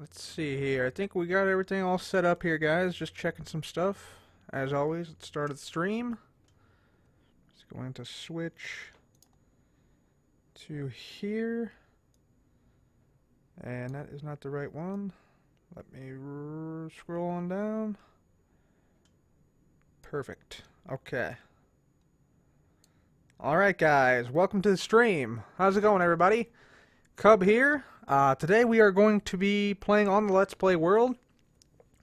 Let's see here. I think we got everything all set up here, guys. Just checking some stuff. As always, let's start the stream. Just going to switch to here. And that is not the right one. Let me scroll on down. Perfect. Okay. Alright, guys. Welcome to the stream. How's it going, everybody? Cub here. Today we are going to be playing on the Let's Play world.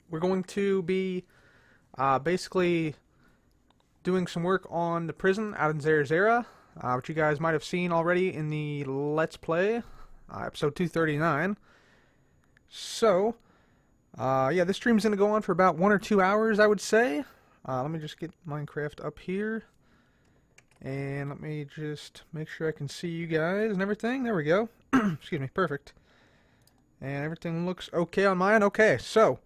We're going to be basically doing some work on the prison out in Zerzera, which you guys might have seen already in the Let's Play, episode 239. So, yeah, this stream's going to go on for about 1 or 2 hours, I would say. Let me just get Minecraft up here. And let me just make sure I can see you guys and everything. There we go. Excuse me, perfect. And everything looks okay on mine. Okay, so,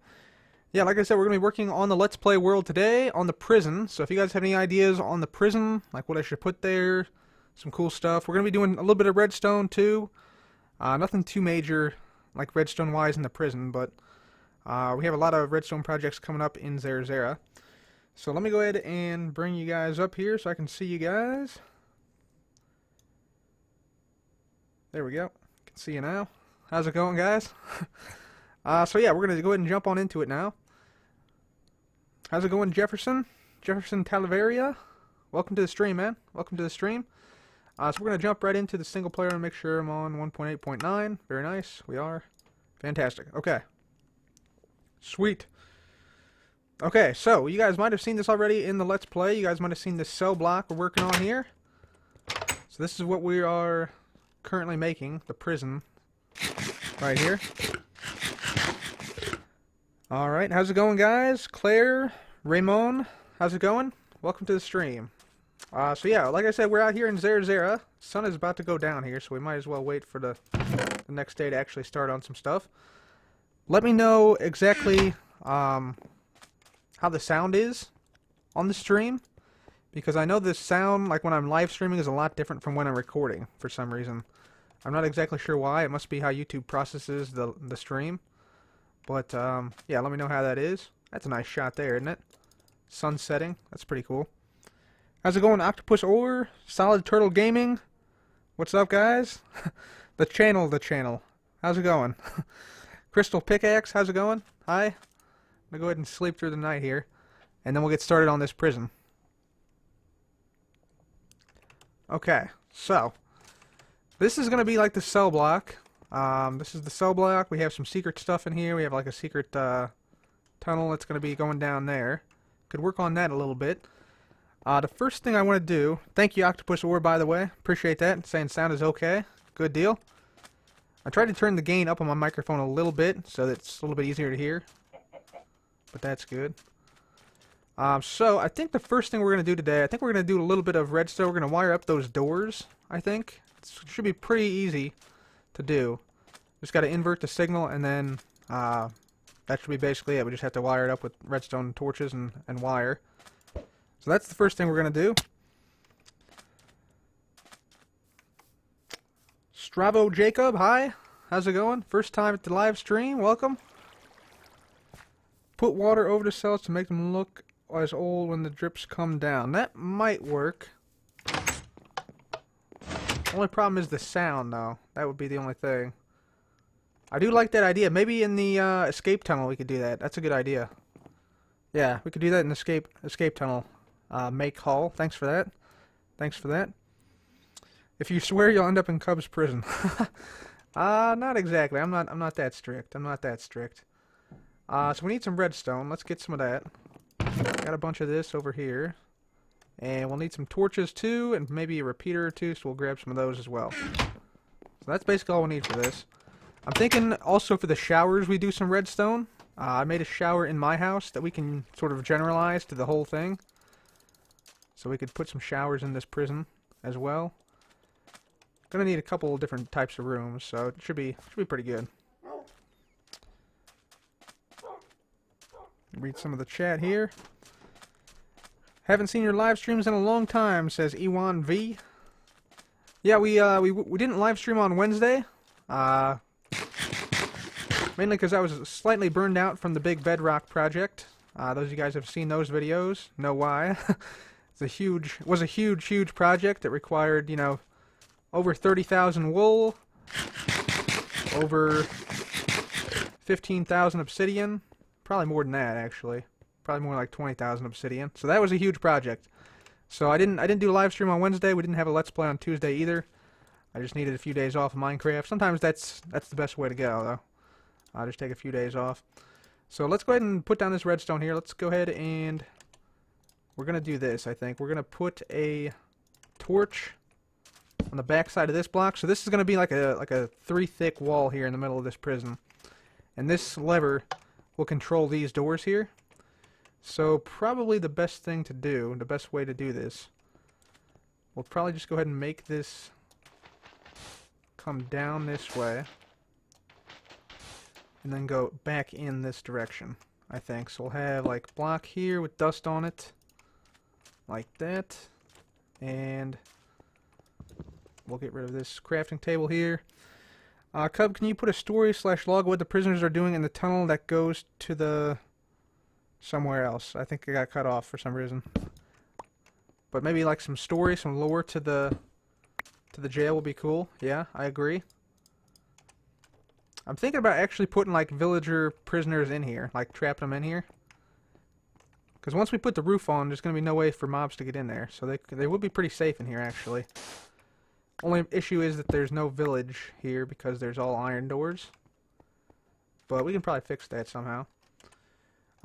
yeah, like I said, we're going to be working on the Let's Play world today, on the prison. So if you guys have any ideas on the prison, like what I should put there, some cool stuff. We're going to be doing a little bit of redstone, too. Nothing too major, like redstone-wise in the prison, but we have a lot of redstone projects coming up in Zerzera. So let me go ahead and bring you guys up here so I can see you guys. There we go. Can see you now. How's it going, guys? So yeah, we're going to go ahead and jump on into it now. How's it going, Jefferson? Jefferson Talaveria? Welcome to the stream, man. Welcome to the stream. So we're going to jump right into the single player and make sure I'm on 1.8.9. Very nice. We are. Fantastic. Okay. Sweet. Okay, so you guys might have seen this already in the Let's Play. You guys might have seen this cell block we're working on here. So this is what we are currently making, the prison, right here. Alright, how's it going, guys? Claire, Raymond, how's it going? Welcome to the stream. So yeah, like I said, we're out here in Zerzera. Sun is about to go down here, so we might as well wait for the next day to actually start on some stuff. Let me know exactly how the sound is on the stream, because I know the sound, like when I'm live streaming, is a lot different from when I'm recording for some reason. I'm not exactly sure why. It must be how YouTube processes the stream. But yeah, let me know how that is. That's a nice shot there, isn't it? Sun setting. That's pretty cool. How's it going, Octopus Ore? Solid Turtle Gaming? What's up, guys? The channel. How's it going? Crystal Pickaxe, how's it going? Hi. I'm gonna go ahead and sleep through the night here, and then we'll get started on this prison. Okay, so this is gonna be like the cell block. This is the cell block. We have some secret stuff in here. We have like a secret tunnel that's gonna be going down there. Could work on that a little bit. The first thing I want to do. Thank you, Octopus Ore, by the way. Appreciate that. Saying sound is okay. Good deal. I tried to turn the gain up on my microphone a little bit so that it's a little bit easier to hear. But that's good. So I think the first thing we're going to do today, I think we're going to do a little bit of redstone. We're going to wire up those doors, I think. It should be pretty easy to do. Just got to invert the signal, and then that should be basically it. We just have to wire it up with redstone torches and wire. So that's the first thing we're going to do. Stravo Jacob, hi. How's it going? First time at the live stream. Welcome. Put water over the cells to make them look as old when the drips come down. That might work. Only problem is the sound, though. That would be the only thing. I do like that idea. Maybe in the escape tunnel we could do that. That's a good idea. Yeah, we could do that in the escape tunnel. Make haul. Thanks for that. Thanks for that. If you swear, you'll end up in Cub's prison. Not exactly. I'm not that strict. I'm not that strict. So we need some redstone. Let's get some of that. Got a bunch of this over here. And we'll need some torches too, and maybe a repeater or two, so we'll grab some of those as well. So that's basically all we need for this. I'm thinking also for the showers we do some redstone. I made a shower in my house that we can sort of generalize to the whole thing. So we could put some showers in this prison as well. Gonna need a couple different types of rooms, so it should be pretty good. Read some of the chat here. Haven't seen your live streams in a long time, says Ewan V. Yeah, we didn't live stream on Wednesday. Maybe Mainly because I was slightly burned out from the big bedrock project. Those of you guys have seen those videos know why. It was a huge project. It required, you know, over 30,000 wool, over 15,000 obsidian, probably more than that actually, probably more like 20,000 obsidian. So that was a huge project. So I didn't do a live stream on Wednesday. We didn't have a Let's Play on Tuesday either. I just needed a few days off of Minecraft. Sometimes that's the best way to go, though. I'll just take a few days off. So let's go ahead and put down this redstone here. Let's go ahead and we're gonna do this. I think we're gonna put a torch on the back side of this block. So this is gonna be like a 3 thick wall here in the middle of this prison, and this lever will control these doors here. So probably the best thing to do, the best way to do this, we'll probably just go ahead and make this come down this way and then go back in this direction, I think. So we'll have like block here with dust on it, like that, and we'll get rid of this crafting table here. Cub, can you put a story / log of what the prisoners are doing in the tunnel that goes to the somewhere else? I think I got cut off for some reason. But maybe like some story, some lore to the jail will be cool. Yeah, I agree. I'm thinking about actually putting like villager prisoners in here, like trapping them in here. Because once we put the roof on, there's going to be no way for mobs to get in there. So they would be pretty safe in here actually. Only issue is that there's no village here because there's all iron doors. But we can probably fix that somehow.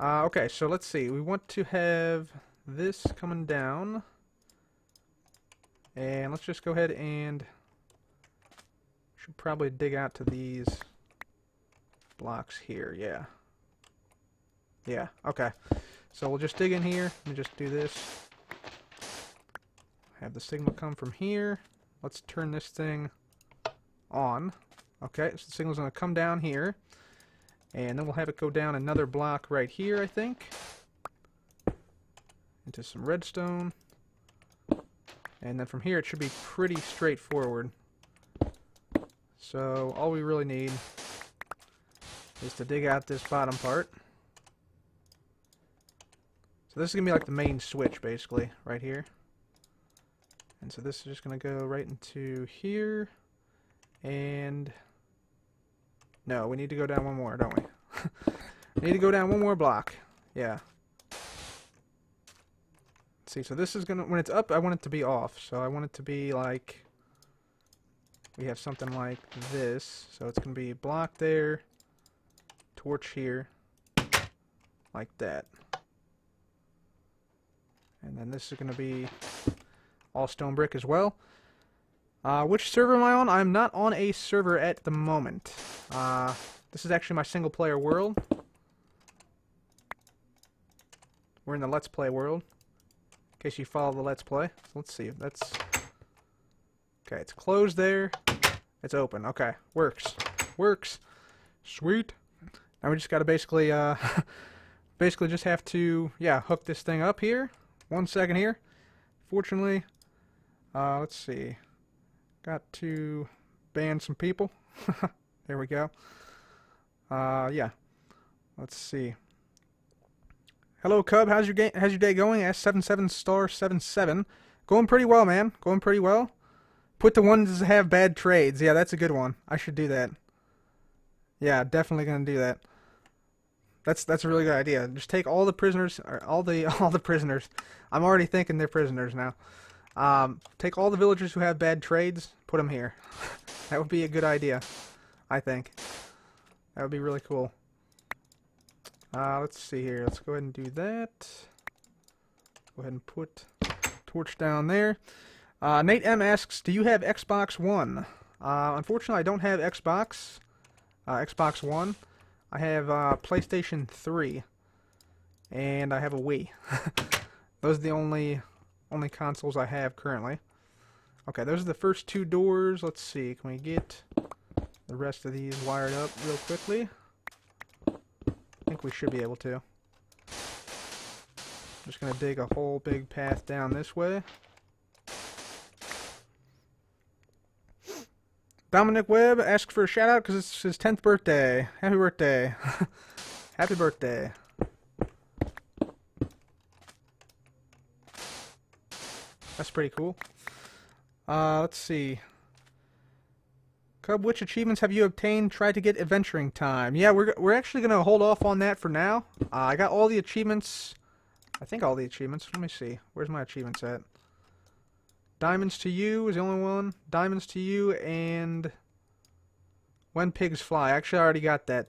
Okay, so let's see. We want to have this coming down. And let's just go ahead and should probably dig out to these blocks here. Yeah. Yeah, okay. So we'll just dig in here. Let me just do this. Have the signal come from here. Let's turn this thing on. Okay, so the signal's going to come down here. And then we'll have it go down another block right here, I think. Into some redstone. And then from here it should be pretty straightforward. So all we really need is to dig out this bottom part. So this is going to be like the main switch basically, right here. And so this is just going to go right into here. And no, we need to go down one more, don't we? We need to go down one more block. Yeah. Let's see, so this is going to, when it's up, I want it to be off. So I want it to be like, we have something like this. So it's going to be block there, torch here, like that. And then this is going to be all stone brick as well. Which server am I on? I'm not on a server at the moment. This is actually my single player world. We're in the Let's Play world, in case you follow the Let's Play. So let's see. That's okay. It's closed there. It's open. Okay, works. Works. Sweet. Now we just got to basically, basically just have to, yeah, hook this thing up here. 1 second here. Fortunately, let's see. Got to ban some people. There we go. Yeah. Let's see. Hello, Cub. How's your day going? S77*77. Going pretty well, man. Going pretty well. Put the ones that have bad trades. Yeah, that's a good one. I should do that. Yeah, definitely gonna do that. That's a really good idea. Just take all the prisoners, or all the prisoners. I'm already thinking they're prisoners now. Take all the villagers who have bad trades, put them here. That would be a good idea, I think. That would be really cool. Let's see here. Let's go ahead and do that. Go ahead and put torch down there. Nate M asks, do you have Xbox One? Unfortunately, I don't have Xbox One. I have PlayStation 3, and I have a Wii. Those are the only consoles I have currently. Okay, those are the first two doors. Let's see, can we get the rest of these wired up real quickly? I think we should be able to. Just gonna dig a whole big path down this way. Dominic Webb asked for a shout out because it's his 10th birthday. Happy birthday. Happy birthday. That's pretty cool. Let's see. Cub, which achievements have you obtained? Try to get adventuring time. Yeah, we're actually gonna hold off on that for now. I got all the achievements. I think all the achievements. Let me see. Where's my achievements at? Diamonds to You is the only one. Diamonds to You and When Pigs Fly. Actually, I already got that.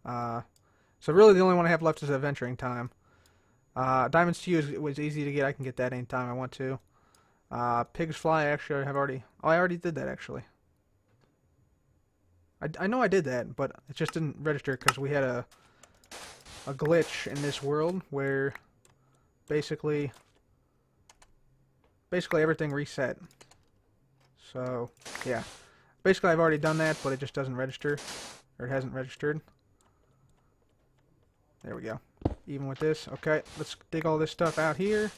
So really, the only one I have left is adventuring time. Diamonds to You was easy to get. I can get that anytime I want to. Pigs Fly. Actually, I have already. Oh, I already did that actually. I know I did that, but it just didn't register because we had a glitch in this world where basically everything reset. So yeah, basically I've already done that, but it just doesn't register, or it hasn't registered. There we go. Even with this, okay, let's dig all this stuff out here.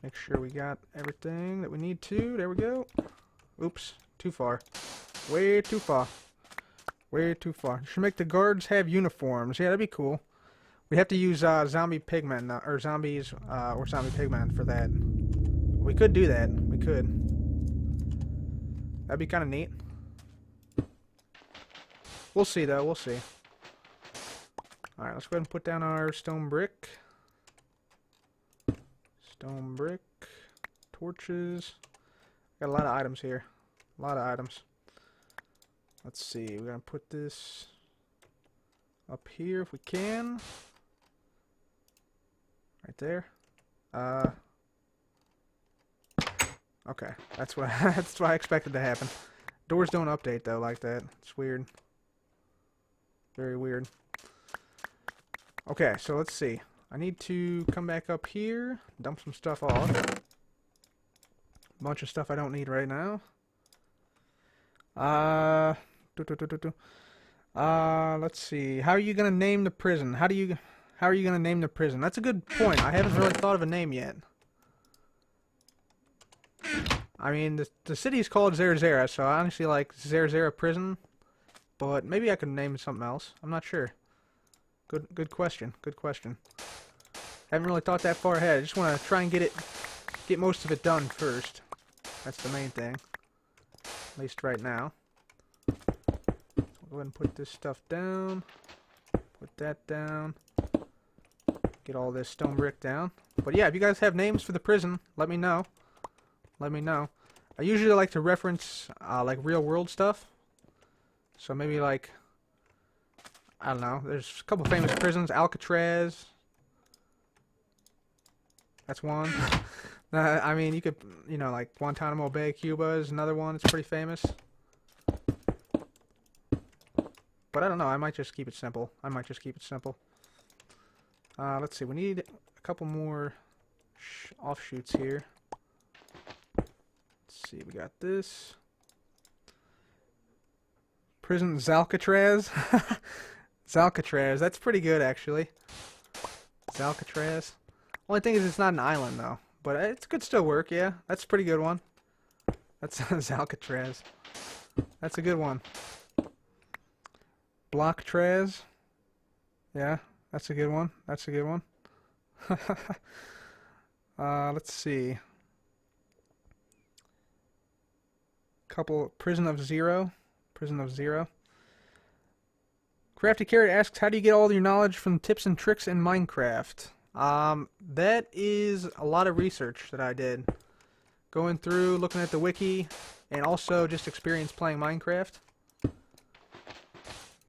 Make sure we got everything that we need to. There we go. Oops, too far. Way too far. Way too far. Should make the guards have uniforms. Yeah, that'd be cool. We have to use zombie pigmen, or zombies, or zombie pigmen for that. We could do that. We could. That'd be kind of neat. We'll see, though. We'll see. Alright, let's go ahead and put down our stone brick. Stone brick. Torches. Got a lot of items here. A lot of items. Let's see, we're going to put this up here if we can. Right there. Okay, that's what that's what I expected to happen. Doors don't update though like that. It's weird. Very weird. Okay, so let's see. I need to come back up here, dump some stuff off. A bunch of stuff I don't need right now. Let's see. How are you gonna name the prison? How are you gonna name the prison? That's a good point. I haven't really thought of a name yet. I mean, the city is called Zerzera, so I honestly like Zerzera Prison, but maybe I could name it something else. I'm not sure. Good question. Good question. Haven't really thought that far ahead. I just want to try and get most of it done first. That's the main thing. At least right now. Go ahead and put this stuff down. Put that down. Get all this stone brick down. But yeah, if you guys have names for the prison, let me know. Let me know. I usually like to reference like real world stuff. So maybe like, I don't know. There's a couple famous prisons. Alcatraz. That's one. I mean, you could, you know, like Guantanamo Bay, Cuba is another one. It's pretty famous. But I don't know. I might just keep it simple. Let's see. We need a couple more offshoots here. Let's see. We got this. Prison Zalcatraz. Zalcatraz. That's pretty good, actually. Zalcatraz. Only thing is it's not an island, though. But it could still work, yeah. That's a pretty good one. That's Zalcatraz. That's a good one. Blocktraz. Yeah, that's a good one. That's a good one. Let's see. Couple. Prison of Zero. Prison of Zero. Crafty Carrot asks, how do you get all your knowledge from tips and tricks in Minecraft? That is a lot of research that I did. Going through, looking at the wiki, and also just experience playing Minecraft.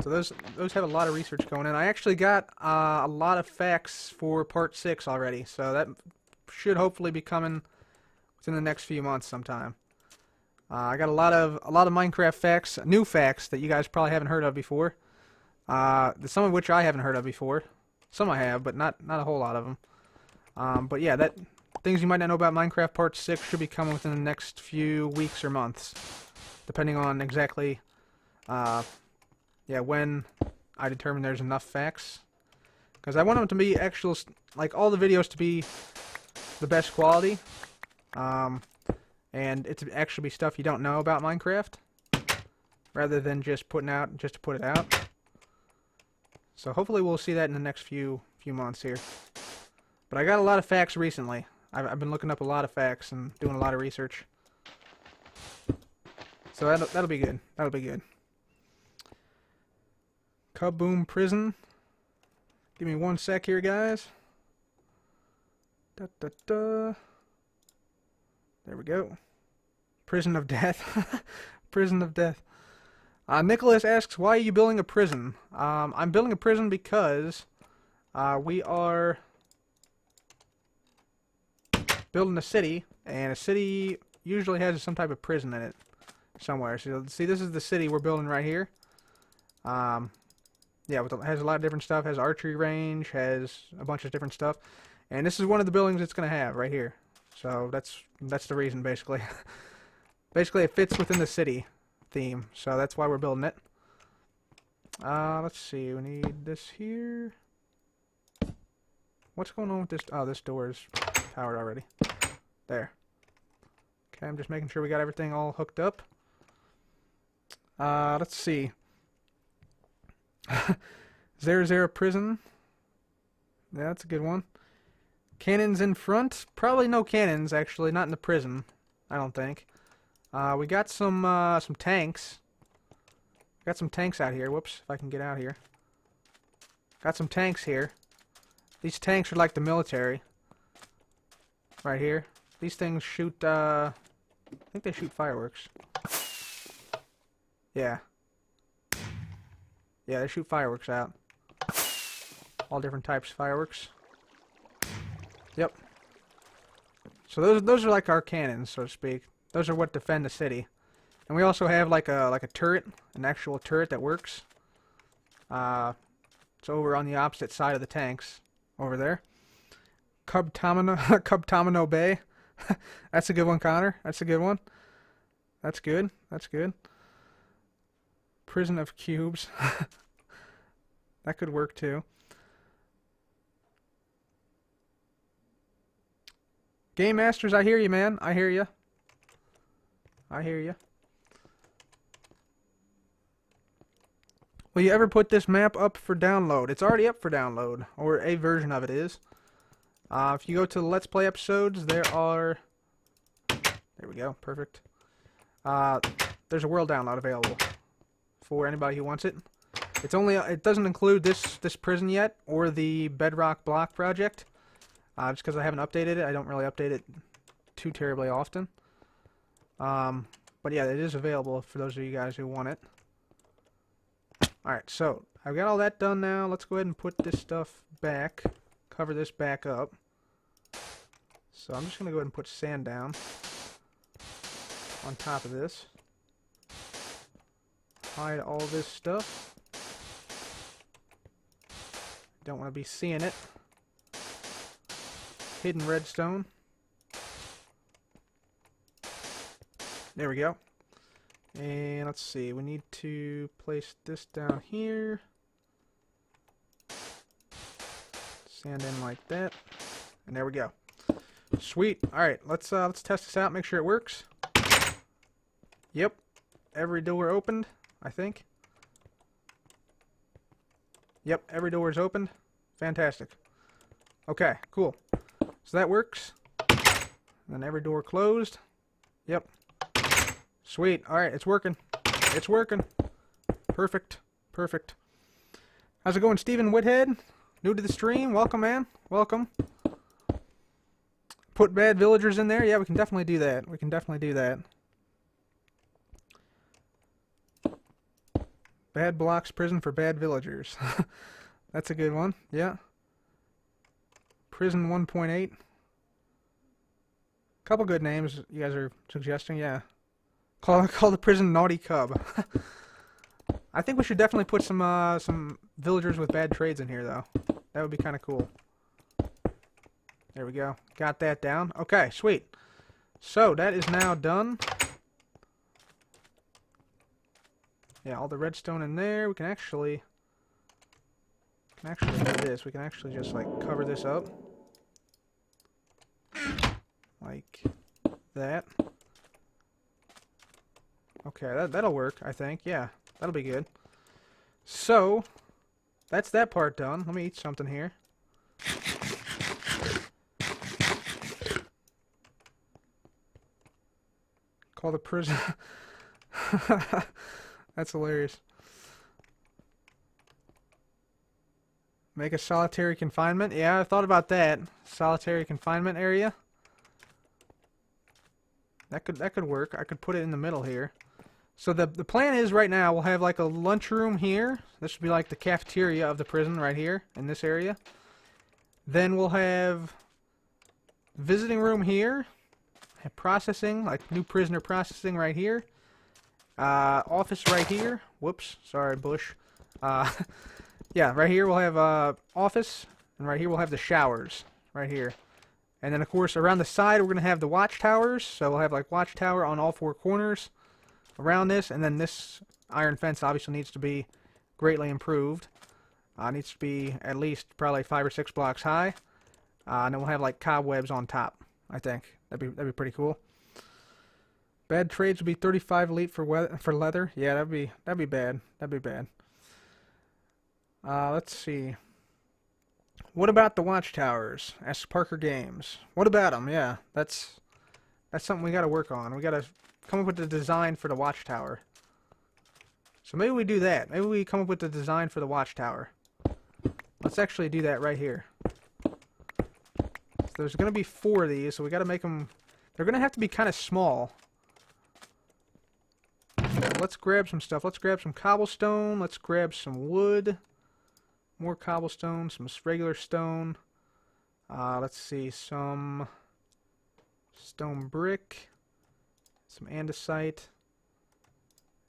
So those have a lot of research going in. I actually got a lot of facts for part 6 already, so that should hopefully be coming within the next few months sometime. I got a lot of Minecraft facts, new facts that you guys probably haven't heard of before. Some of which I haven't heard of before. Some I have, but not a whole lot of them. But yeah, things you might not know about Minecraft Part 6 should be coming within the next few weeks or months, depending on exactly, when I determine there's enough facts. Because I want them to be actual, like all the videos to be the best quality, and it to actually be stuff you don't know about Minecraft. rather than just putting out just to put it out. So hopefully we'll see that in the next few months here. But I got a lot of facts recently. I've been looking up a lot of facts and doing a lot of research. So that'll be good. That'll be good. Kaboom Prison. Give me 1 sec here, guys. Da, da, da. There we go. Prison of Death. Prison of Death. Nicholas asks, why are you building a prison? I'm building a prison because we are building a city, and a city usually has some type of prison in it somewhere. So see, this is the city we're building right here. Yeah, it has a lot of different stuff. Has archery range, has a bunch of different stuff, and this is one of the buildings it's going to have right here. So that's the reason, basically. Basically, it fits within the city theme, so that's why we're building it. Let's see. We need this here. What's going on with this? Oh, this door is powered already. There. Okay, I'm just making sure we got everything all hooked up. Let's see. Zerzera prison. Yeah, that's a good one. Cannons in front. Probably no cannons, actually. Not in the prison, I don't think. We got some tanks. Got some tanks out here. Whoops, if I can get out here. Got some tanks here. These tanks are like the military. Right here. These things shoot, I think they shoot fireworks. Yeah. Yeah, they shoot fireworks out. All different types of fireworks. Yep. So those are like our cannons, so to speak. Those are what defend the city. And we also have like a turret, an actual turret that works. It's over on the opposite side of the tanks, over there. Cubtomino Bay. That's a good one, Connor. That's a good one. That's good. That's good. Prison of Cubes. That could work too. Game Masters, I hear you, man. I hear you. I hear you. Will you ever put this map up for download? It's already up for download, or a version of it is. If you go to the Let's Play episodes, there are... There we go. Perfect. There's a world download available for anybody who wants it. It's only... It doesn't include this prison yet, or the Bedrock Block project. Just because I haven't updated it. I don't really update it too terribly often. But yeah, it is available for those of you guys who want it. Alright, so I've got all that done now. Let's go ahead and put this stuff back. Cover this back up. So I'm just going to go ahead and put sand down on top of this. Hide all this stuff. Don't want to be seeing it. Hidden redstone. There we go. And let's see, we need to place this down here. Sand in like that. And there we go. Sweet. Alright, let's test this out, make sure it works. Yep. Every door opened, I think. Yep, every door is opened. Fantastic. Okay, cool. So that works. And then every door closed. Yep. Sweet. Alright, it's working. It's working. Perfect. Perfect. How's it going, Stephen Whithead? New to the stream? Welcome, man. Welcome. Put bad villagers in there? Yeah, we can definitely do that. We can definitely do that. Bad blocks prison for bad villagers. That's a good one. Yeah. Prison 1.8. Couple good names you guys are suggesting, yeah. Call the prison Naughty Cub. I think we should definitely put some villagers with bad trades in here, though. That would be kind of cool. There we go. Got that down. Okay, sweet. So, that is now done. Yeah, all the redstone in there. We can actually do this. We can actually just, like, cover this up. Like that. Okay, that'll work, I think. Yeah, that'll be good. So, that's that part done. Let me eat something here. Call the prison. That's hilarious. Make a solitary confinement. Yeah, I thought about that. Solitary confinement area. That could work. I could put it in the middle here. So the plan is right now we'll have like a lunchroom here. This would be like the cafeteria of the prison right here in this area. Then we'll have visiting room here. Have processing, like new prisoner processing right here. Office right here. Whoops, sorry, Bush. Yeah, right here we'll have office, and right here we'll have the showers right here. And then of course around the side we're gonna have the watchtowers. So we'll have like watchtower on all four corners around this, and then this iron fence obviously needs to be greatly improved. Needs to be at least probably 5 or 6 blocks high. And then we'll have like cobwebs on top. I think that'd be pretty cool. Bad trades would be 35 elite for leather. Yeah, that'd be bad. That'd be bad. Let's see. What about the watchtowers? Ask Parker Games. What about them? Yeah, that's something we got to work on. We got to come up with the design for the watchtower. So maybe we do that. Maybe we come up with the design for the watchtower. Let's actually do that right here. So there's going to be 4 of these, so we got to make them. They're going to have to be kind of small. So let's grab some stuff. Let's grab some cobblestone. Let's grab some wood. More cobblestone, some regular stone. Let's see, some stone brick, some andesite,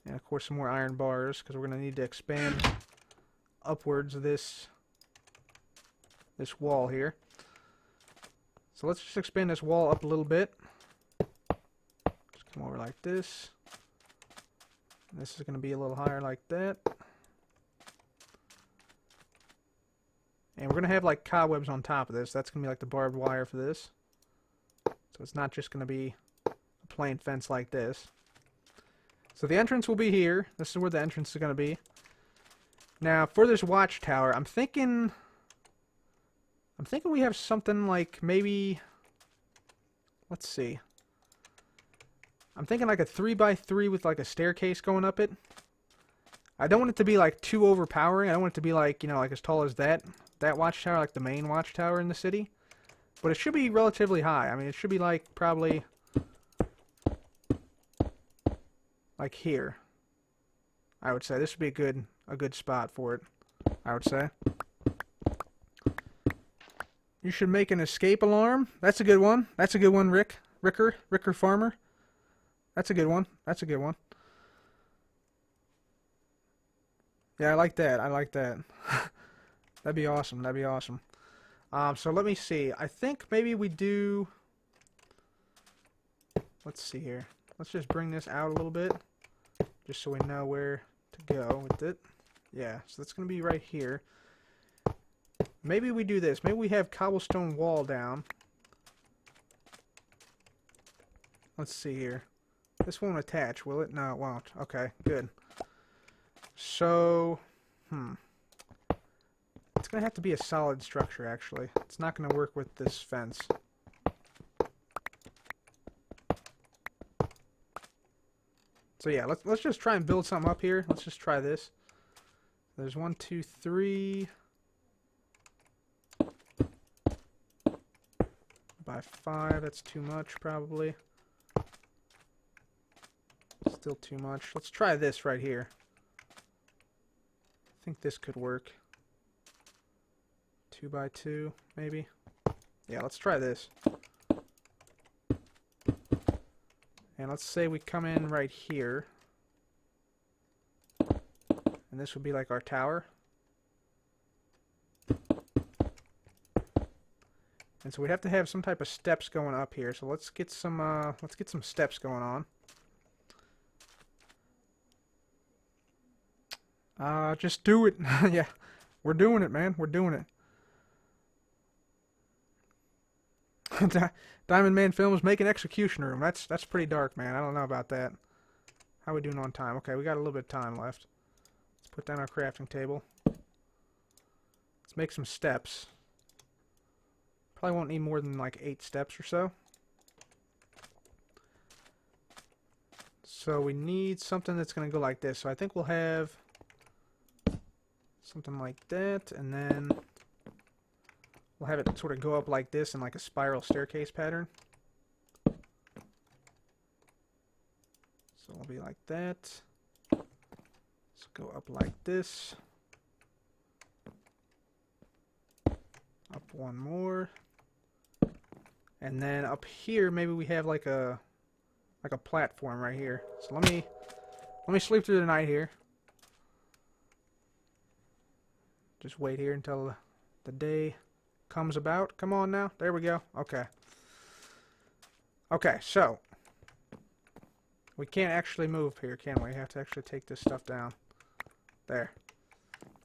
and of course some more iron bars, because we're going to need to expand upwards this wall here. So let's just expand this wall up a little bit. Just come over like this. This is going to be a little higher like that. And we're going to have like cobwebs on top of this. That's going to be like the barbed wire for this. So it's not just going to be a plain fence like this. So the entrance will be here. This is where the entrance is going to be. Now for this watchtower, I'm thinking we have something like maybe, let's see. I'm thinking like a 3x3 with like a staircase going up it. I don't want it to be like too overpowering. I don't want it to be like, you know, like as tall as that watchtower, like the main watchtower in the city. But it should be relatively high. I mean, it should be like probably like here. I would say this would be a good spot for it. I would say. You should make an escape alarm. That's a good one. That's a good one, Ricker Farmer. That's a good one. That's a good one. Yeah, I like that. I like that. That'd be awesome. That'd be awesome. So let me see. I think maybe we do. Let's see here. Let's just bring this out a little bit, just so we know where to go with it. Yeah, so that's going to be right here. Maybe we do this. Maybe we have cobblestone wall down. Let's see here. This won't attach, will it? No, it won't. Okay, good. So, it's going to have to be a solid structure, actually. It's not going to work with this fence. So yeah, let's just try and build something up here. Let's just try this. There's 1, 2, 3 by 5. That's too much, probably. Still too much. Let's try this right here. I think this could work. 2 by 2, maybe. Yeah, let's try this. And let's say we come in right here. And this would be like our tower. And so we have to have some type of steps going up here. So let's get some steps going on. Just do it. Yeah, we're doing it, man. We're doing it. Diamond Man Films make an execution room. That's pretty dark, man. I don't know about that. How are we doing on time? Okay, we got a little bit of time left. Let's put down our crafting table. Let's make some steps. Probably won't need more than like 8 steps or so. So we need something that's going to go like this. So I think we'll have something like that, and then we'll have it sort of go up like this in like a spiral staircase pattern. So it'll be like that. Let's go up like this. Up one more. And then up here maybe we have like a platform right here. So let me sleep through the night here. Just wait here until the day comes about. Come on now. There we go. Okay. Okay, so we can't actually move here, can we? We have to actually take this stuff down. There.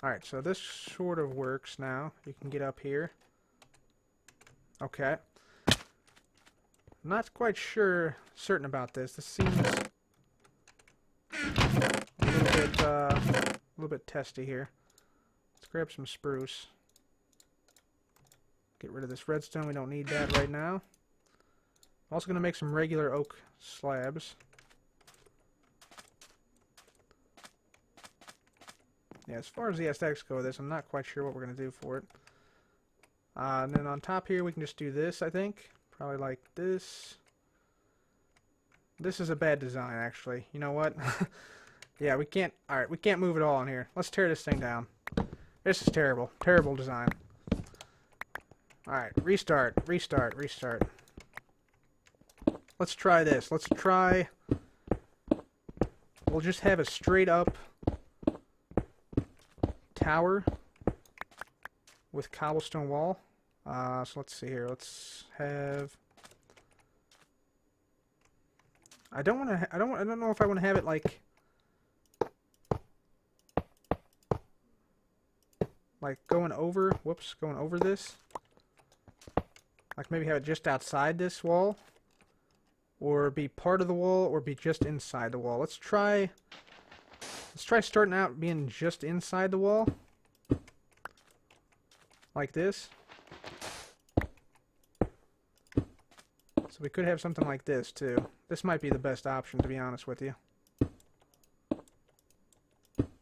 Alright, so this sort of works now. You can get up here. Okay. I'm not quite certain about this. This seems a little bit testy here. Let's grab some spruce. Get rid of this redstone. We don't need that right now. I'm also going to make some regular oak slabs. Yeah, as far as the aesthetics go with this, I'm not quite sure what we're going to do for it. And then on top here, we can just do this, I think. Probably like this. This is a bad design, actually. You know what? Yeah, we can't... Alright, we can't move it all in here. Let's tear this thing down. This is terrible. Terrible design. Alright, restart. Restart. Restart. Let's try this. Let's try... We'll just have a straight up tower with cobblestone wall. So let's see here. Let's have... I don't know if I want to have it like going over this. Like maybe have it just outside this wall, or be part of the wall, or be just inside the wall. Let's try starting out being just inside the wall. Like this. So we could have something like this too. This might be the best option, to be honest with you.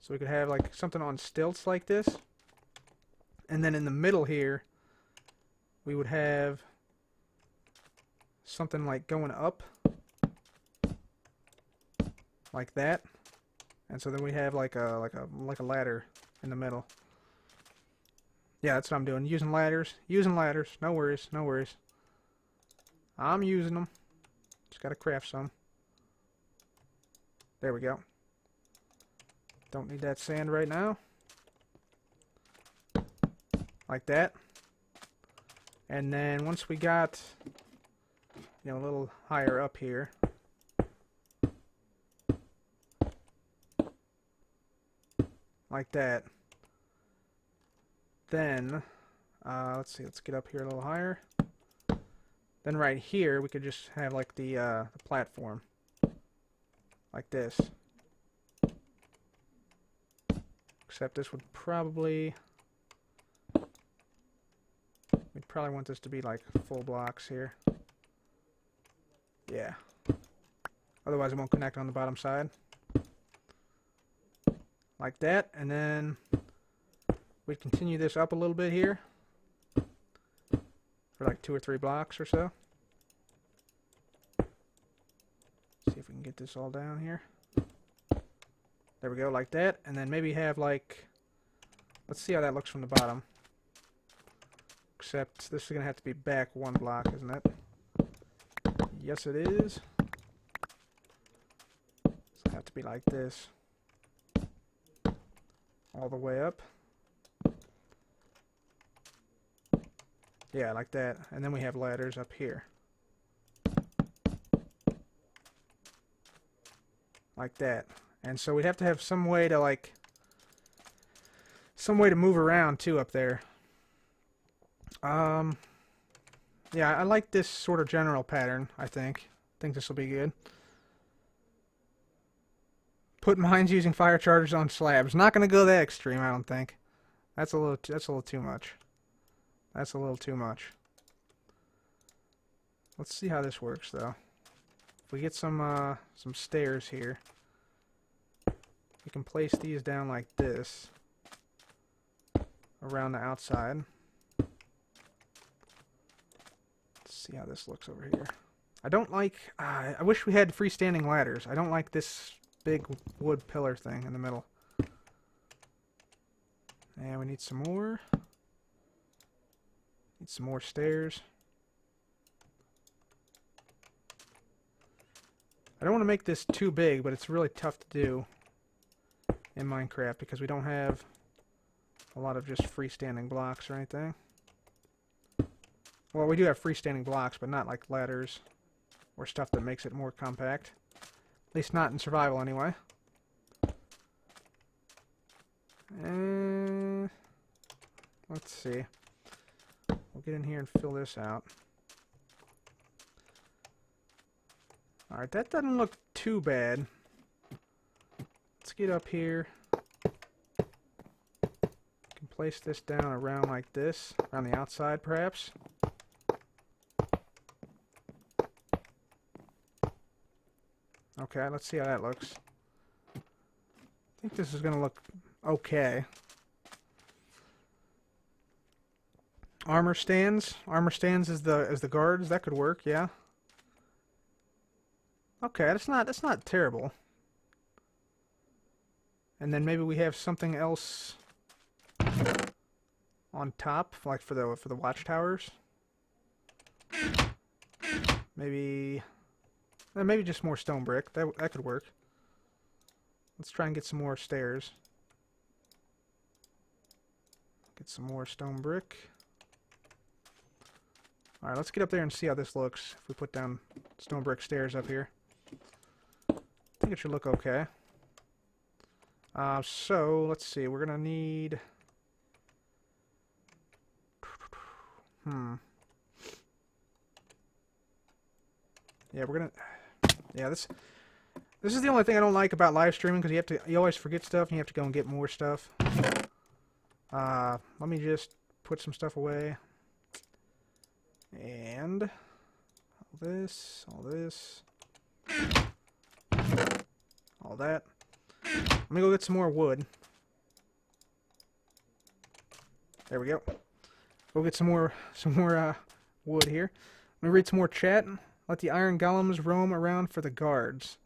So we could have like something on stilts like this. And then in the middle here, we would have something like going up. Like that. And so then we have like a ladder in the middle. Yeah, that's what I'm doing. Using ladders. Using ladders. No worries. No worries. I'm using them. Just gotta craft some. There we go. Don't need that sand right now. Like that. And then once we got, a little higher up here. Like that. Then, let's see, let's get up here a little higher. Then right here, we could just have like the platform. Like this. Except this would probably... We'd probably want this to be like full blocks here. Yeah. Otherwise it won't connect on the bottom side. Like that, and then we'd continue this up a little bit here. For like 2 or 3 blocks or so. See if we can get this all down here. There we go, like that. And then maybe have like... Let's see how that looks from the bottom. Except this is going to have to be back 1 block, isn't it? Yes, it is. So it'll have to be like this. All the way up. Yeah, like that. And then we have ladders up here. Like that. And so we'd have to have some way to move around too up there. Yeah, I like this sort of general pattern, I think. I think this will be good. Put mines using fire chargers on slabs. Not gonna go that extreme, I don't think. That's a little too much. That's a little too much. Let's see how this works, though. If we get some stairs here, we can place these down like this around the outside. Let's see how this looks over here. I don't like... I wish we had freestanding ladders. I don't like this big wood pillar thing in the middle. And we need some more. Need some more stairs. I don't want to make this too big, but it's really tough to do in Minecraft because we don't have a lot of just freestanding blocks or anything. Well, we do have freestanding blocks, but not like ladders or stuff that makes it more compact. At least not in survival, anyway. Let's see. We'll get in here and fill this out. Alright, that doesn't look too bad. Let's get up here. Can place this down around like this, around the outside perhaps. Okay, let's see how that looks. I think this is going to look okay. Armor stands. Armor stands as the guards. That could work, yeah. Okay, that's not terrible. And then maybe we have something else on top, like for the watchtowers. Maybe just more stone brick. That could work. Let's try and get some more stairs. Get some more stone brick. Alright, let's get up there and see how this looks if we put down stone brick stairs up here. I think it should look okay. So, let's see. We're going to need... Yeah, we're going to... Yeah, this is the only thing I don't like about live streaming, because you always forget stuff and you have to go and get more stuff. Let me just put some stuff away. And all this, all that. Let me go get some more wood. There we go. Go get some more wood here. Let me read some more chat. Let the iron golems roam around for the guards.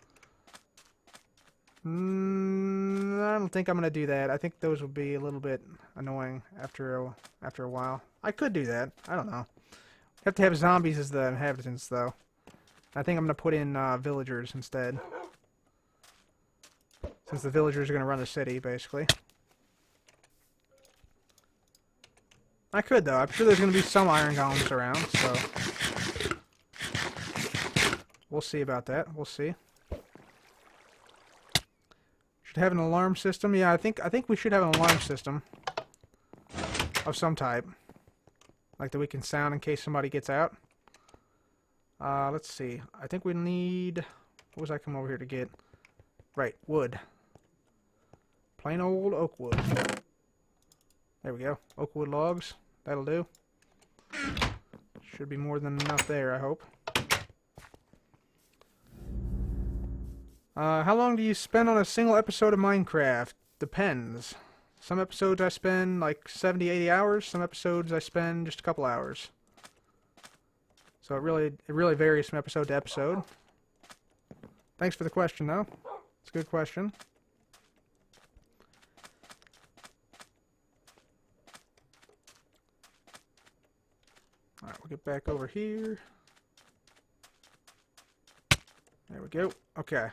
I don't think I'm gonna do that. I think those would be a little bit annoying after a while. I could do that. I don't know. Have to have zombies as the inhabitants, though. I think I'm gonna put in villagers instead, since the villagers are gonna run the city, basically. I could, though. I'm sure there's gonna be some iron golems around, so we'll see about that. We'll see. Should have an alarm system. Yeah, I think we should have an alarm system of some type, like that we can sound in case somebody gets out. Let's see. I think we need... What was I come over here to get? Right, wood. Plain old oak wood. There we go. Oak wood logs. That'll do. Should be more than enough there, I hope. How long do you spend on a single episode of Minecraft? Depends. Some episodes I spend like 70, 80 hours. Some episodes I spend just a couple hours. So it really varies from episode to episode. Thanks for the question, though. It's a good question. Alright, we'll get back over here. There we go. Okay.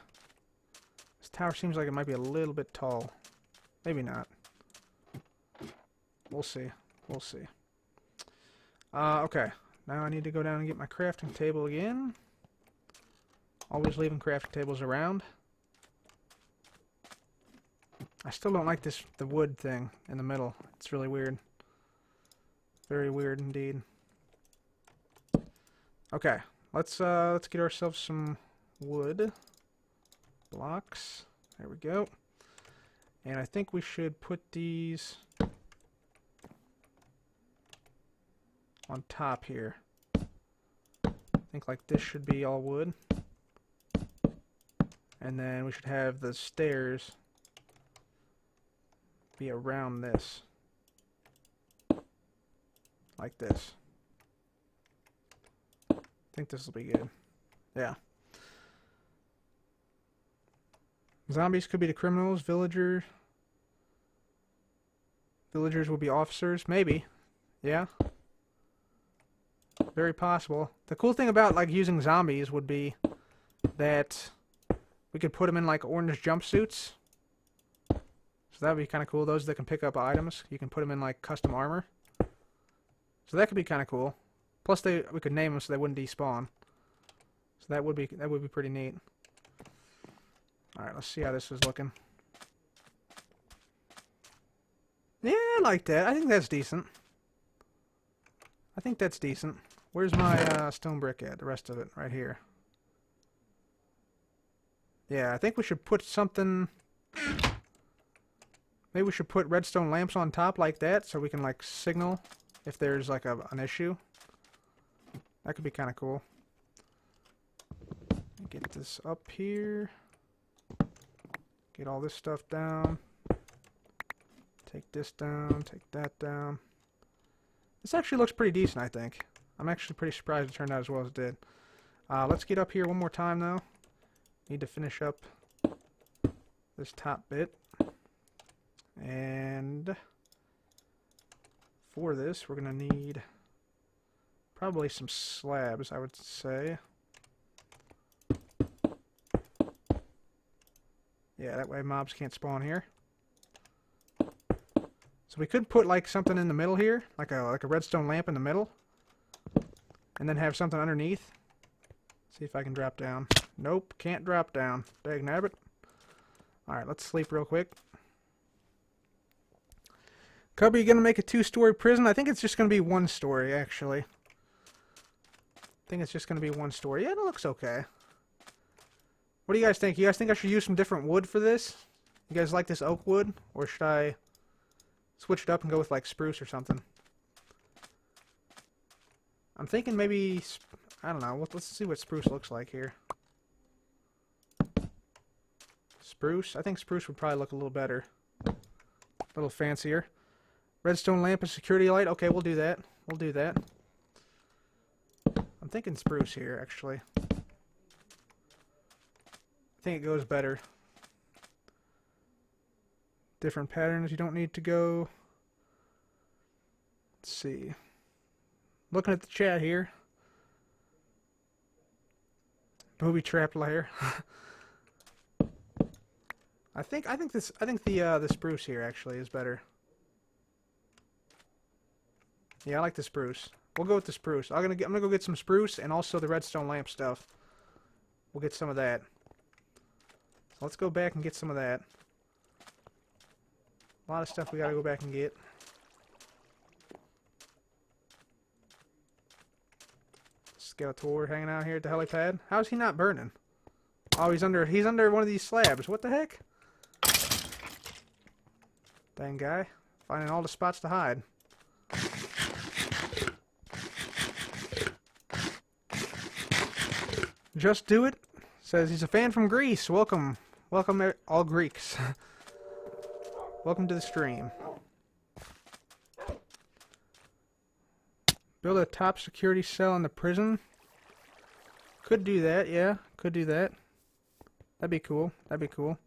This tower seems like it might be a little bit tall. Maybe not. We'll see. We'll see. Okay. Now I need to go down and get my crafting table again. Always leaving crafting tables around. I still don't like the wood thing in the middle. It's really weird. Very weird indeed. Okay. Let's get ourselves some wood blocks. There we go. And I think we should put these on top here. I think like this should be all wood. And then we should have the stairs be around this. Like this. I think this will be good. Yeah. Zombies could be the criminals. Villagers will be officers. Maybe. Yeah. Very possible. The cool thing about like using zombies would be that we could put them in like orange jumpsuits. So that would be kind of cool. Those that can pick up items, you can put them in like custom armor. So that could be kind of cool. Plus we could name them so they wouldn't despawn. So that would be pretty neat. All right, let's see how this is looking. Yeah, I like that. I think that's decent. I think that's decent. Where's my stone brick at? The rest of it right here. Yeah, I think we should put something... Maybe we should put redstone lamps on top like that so we can like signal if there's like an issue. That could be kind of cool. Get this up here. Get all this stuff down. Take this down. Take that down. This actually looks pretty decent, I think. I'm actually pretty surprised it turned out as well as it did. Let's get up here one more time, though. Need to finish up this top bit. And for this, we're going to need probably some slabs, I would say. Yeah, that way mobs can't spawn here. So we could put like something in the middle here, like a redstone lamp in the middle, and then have something underneath. See if I can drop down. Nope, can't drop down. Dag nabbit. All right, let's sleep real quick. Cubby, you gonna make a 2-story prison? I think it's just gonna be 1 story, actually. I think it's just gonna be 1 story. Yeah, it looks okay. What do you guys think? You guys think I should use some different wood for this? You guys like this oak wood, or should I switch it up and go with like spruce or something? I'm thinking maybe, I don't know. Let's see what spruce looks like here. Spruce? I think spruce would probably look a little better. A little fancier. Redstone lamp and security light. Okay, we'll do that. We'll do that. I'm thinking spruce here, actually. I think it goes better. Different patterns. You don't need to go. Let's see. Looking at the chat here. Booby trap layer. I think the spruce here actually is better. Yeah, I like the spruce. We'll go with the spruce. I'm gonna go get some spruce and also the redstone lamp stuff. We'll get some of that. So let's go back and get some of that. A lot of stuff we gotta go back and get. Skeletor hanging out here at the helipad. How is he not burning? Oh, he's under one of these slabs. What the heck? Dang guy. Finding all the spots to hide. Just do it. Says he's a fan from Greece. Welcome. Welcome all Greeks. Welcome to the stream. Build a top security cell in the prison. Could do that, yeah. Could do that. That'd be cool. That'd be cool.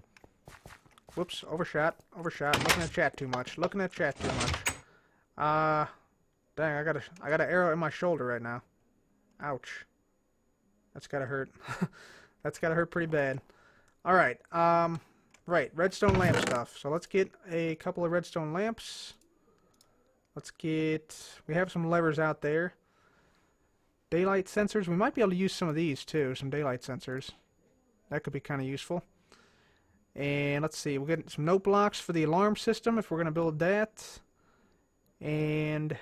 Whoops, overshot. Overshot. Looking at chat too much. Looking at chat too much. Dang, I got an arrow in my shoulder right now. Ouch. That's gotta hurt. That's gotta hurt pretty bad. Alright, right, redstone lamp stuff. So let's get a couple of redstone lamps. We have some levers out there. Daylight sensors. We might be able to use some of these too, some daylight sensors. That could be kind of useful. And let's see, we'll get some note blocks for the alarm system if we're going to build that. And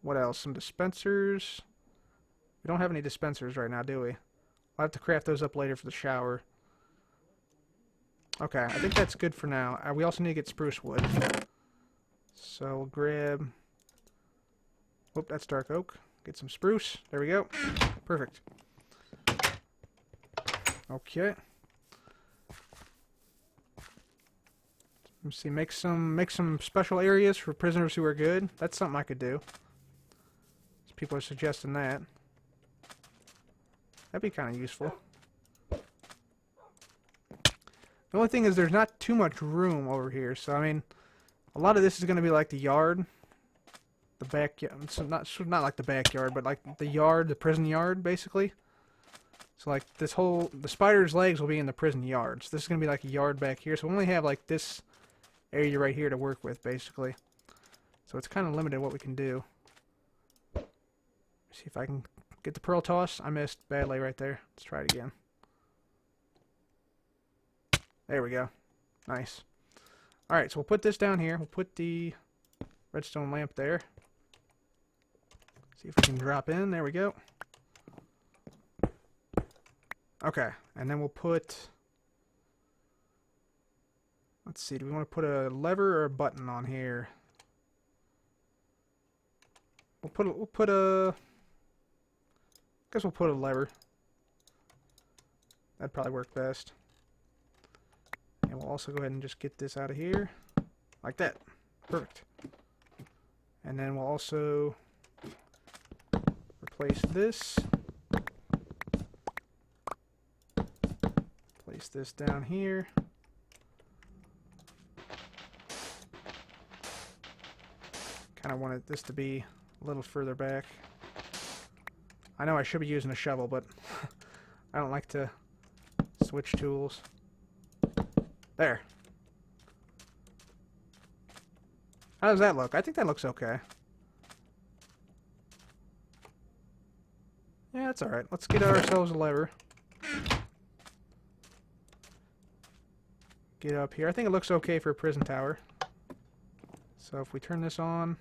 what else? Some dispensers. We don't have any dispensers right now, do we? We'll have to craft those up later for the shower. Okay, I think that's good for now. We also need to get spruce wood. So we'll grab... Whoop, that's dark oak. Get some spruce. There we go. Perfect. Okay. Let's see, make some special areas for prisoners who are good. That's something I could do. People are suggesting that. That'd be kind of useful. The only thing is there's not too much room over here, so I mean, a lot of this is going to be like the yard, the backyard. So not like the backyard, but like the yard, the prison yard, basically. So like this whole, the spider's legs will be in the prison yard. So this is going to be like a yard back here. So we only have like this area right here to work with, basically. So it's kind of limited what we can do. See if I can get the pearl toss. I missed badly right there. Let's try it again. There we go. Nice. Alright, so we'll put this down here. We'll put the redstone lamp there. See if we can drop in. There we go. Okay, and then we'll put... Let's see, do we want to put a lever or a button on here? We'll put a... I guess we'll put a lever. That'd probably work best. And we'll also go ahead and just get this out of here. Like that. Perfect. And then we'll also replace this. Place this down here. Kind of wanted this to be a little further back. I know I should be using a shovel, but I don't like to switch tools. There. How does that look? I think that looks okay. Yeah, that's alright. Let's get ourselves a lever. Get up here. I think it looks okay for a prison tower. So if we turn this on,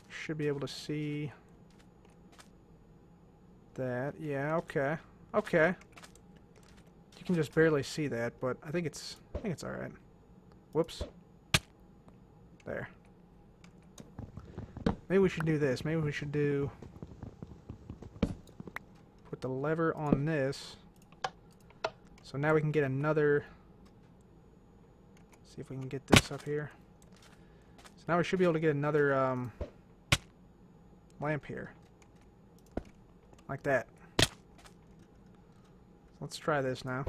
should be able to see that. Yeah, okay. Okay. You can just barely see that, but I think it's alright. Whoops. There. Maybe we should do this. Maybe we should do... Put the lever on this. So now we can get another... See if we can get this up here. So now we should be able to get another lamp here. Like that. Let's try this now.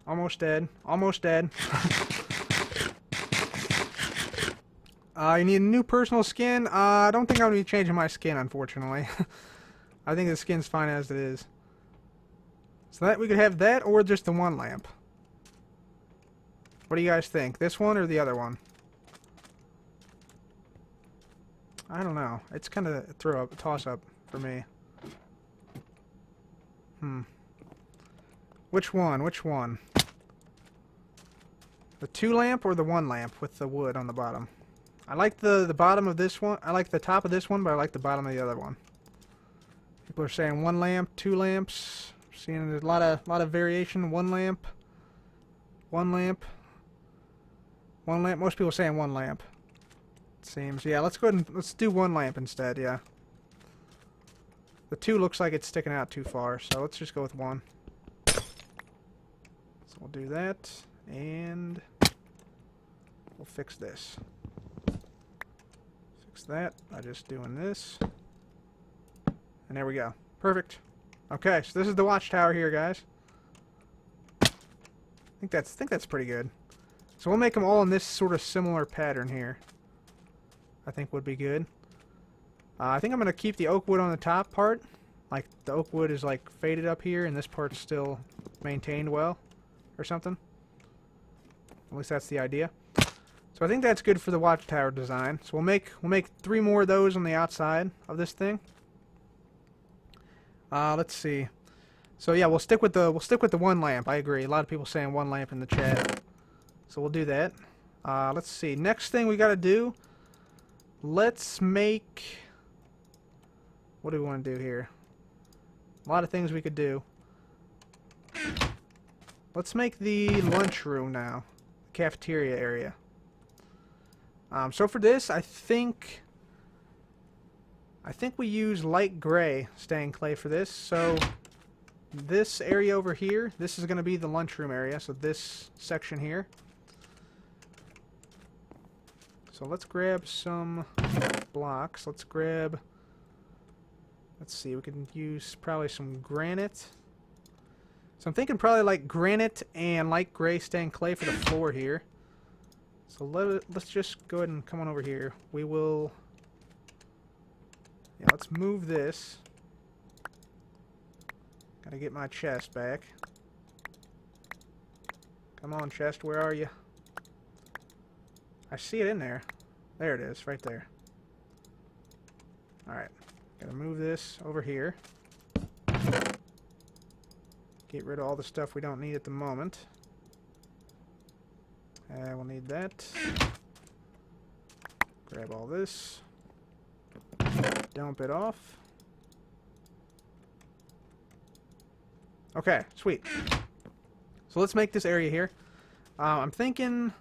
Almost dead. Almost dead. You need a new personal skin? I don't think I'm going to be changing my skin, unfortunately. I think the skin's fine as it is. So that we could have that or just the one lamp. What do you guys think? This one or the other one? I don't know. It's kind of a toss-up for me. Which one? Which one? The 2 lamp or the 1 lamp with the wood on the bottom? I like the bottom of this one. I like the top of this one, but I like the bottom of the other one. People are saying 1 lamp, 2 lamps. Seeing there's a lot of variation. 1 lamp, 1 lamp, 1 lamp. Most people are saying 1 lamp. It seems. Yeah, let's go ahead and let's do 1 lamp instead. Yeah. The 2 looks like it's sticking out too far, so let's just go with 1. So we'll do that, and we'll fix this. Fix that by just doing this. And there we go. Perfect. Okay, so this is the watchtower here, guys. I think that's pretty good. So we'll make them all in this sort of similar pattern here. I think would be good. I think I'm going to keep the oak wood on the top part. Like, the oak wood is, like, faded up here, and this part's still maintained well. Or something. At least that's the idea. So I think that's good for the watchtower design. So we'll make 3 more of those on the outside of this thing. Let's see. So yeah, we'll stick with the 1 lamp. I agree. A lot of people saying 1 lamp in the chat. So we'll do that. Let's see. Next thing we got to do. Let's make... What do we want to do here? A lot of things we could do. let's make the lunchroom now. Cafeteria area. So for this, I think we use light gray stained clay for this. So this area over here, this is going to be the lunchroom area. So this section here. So let's grab some blocks. Let's see, we can use probably some granite. So I'm thinking probably like granite and light gray stained clay for the floor here. So let's just go ahead and come on over here. We will... Yeah, let's move this. Gotta get my chest back. Come on, chest, where are you? I see it in there. There it is, right there. Alright, gotta move this over here. Get rid of all the stuff we don't need at the moment. We'll need that. Grab all this. Dump it off. Okay, sweet. So let's make this area here. I'm thinking...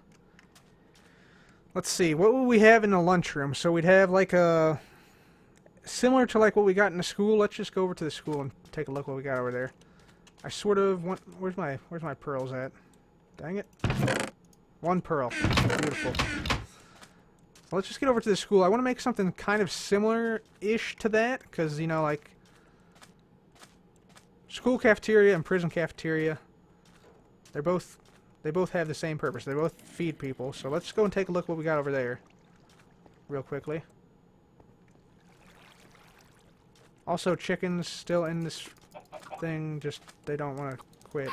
Let's see, what would we have in the lunchroom? So we'd have like a... Similar to like what we got in the school. Let's just go over to the school and take a look what we got over there. I sort of want... Where's my pearls at? Dang it. 1 pearl. Beautiful. So let's just get over to the school. I want to make something kind of similar-ish to that. Because, you know, like... School cafeteria and prison cafeteria. They both have the same purpose. They both feed people. So let's go and take a look what we got over there. Real quickly. Also, chickens still in this thing. Just, they don't want to quit.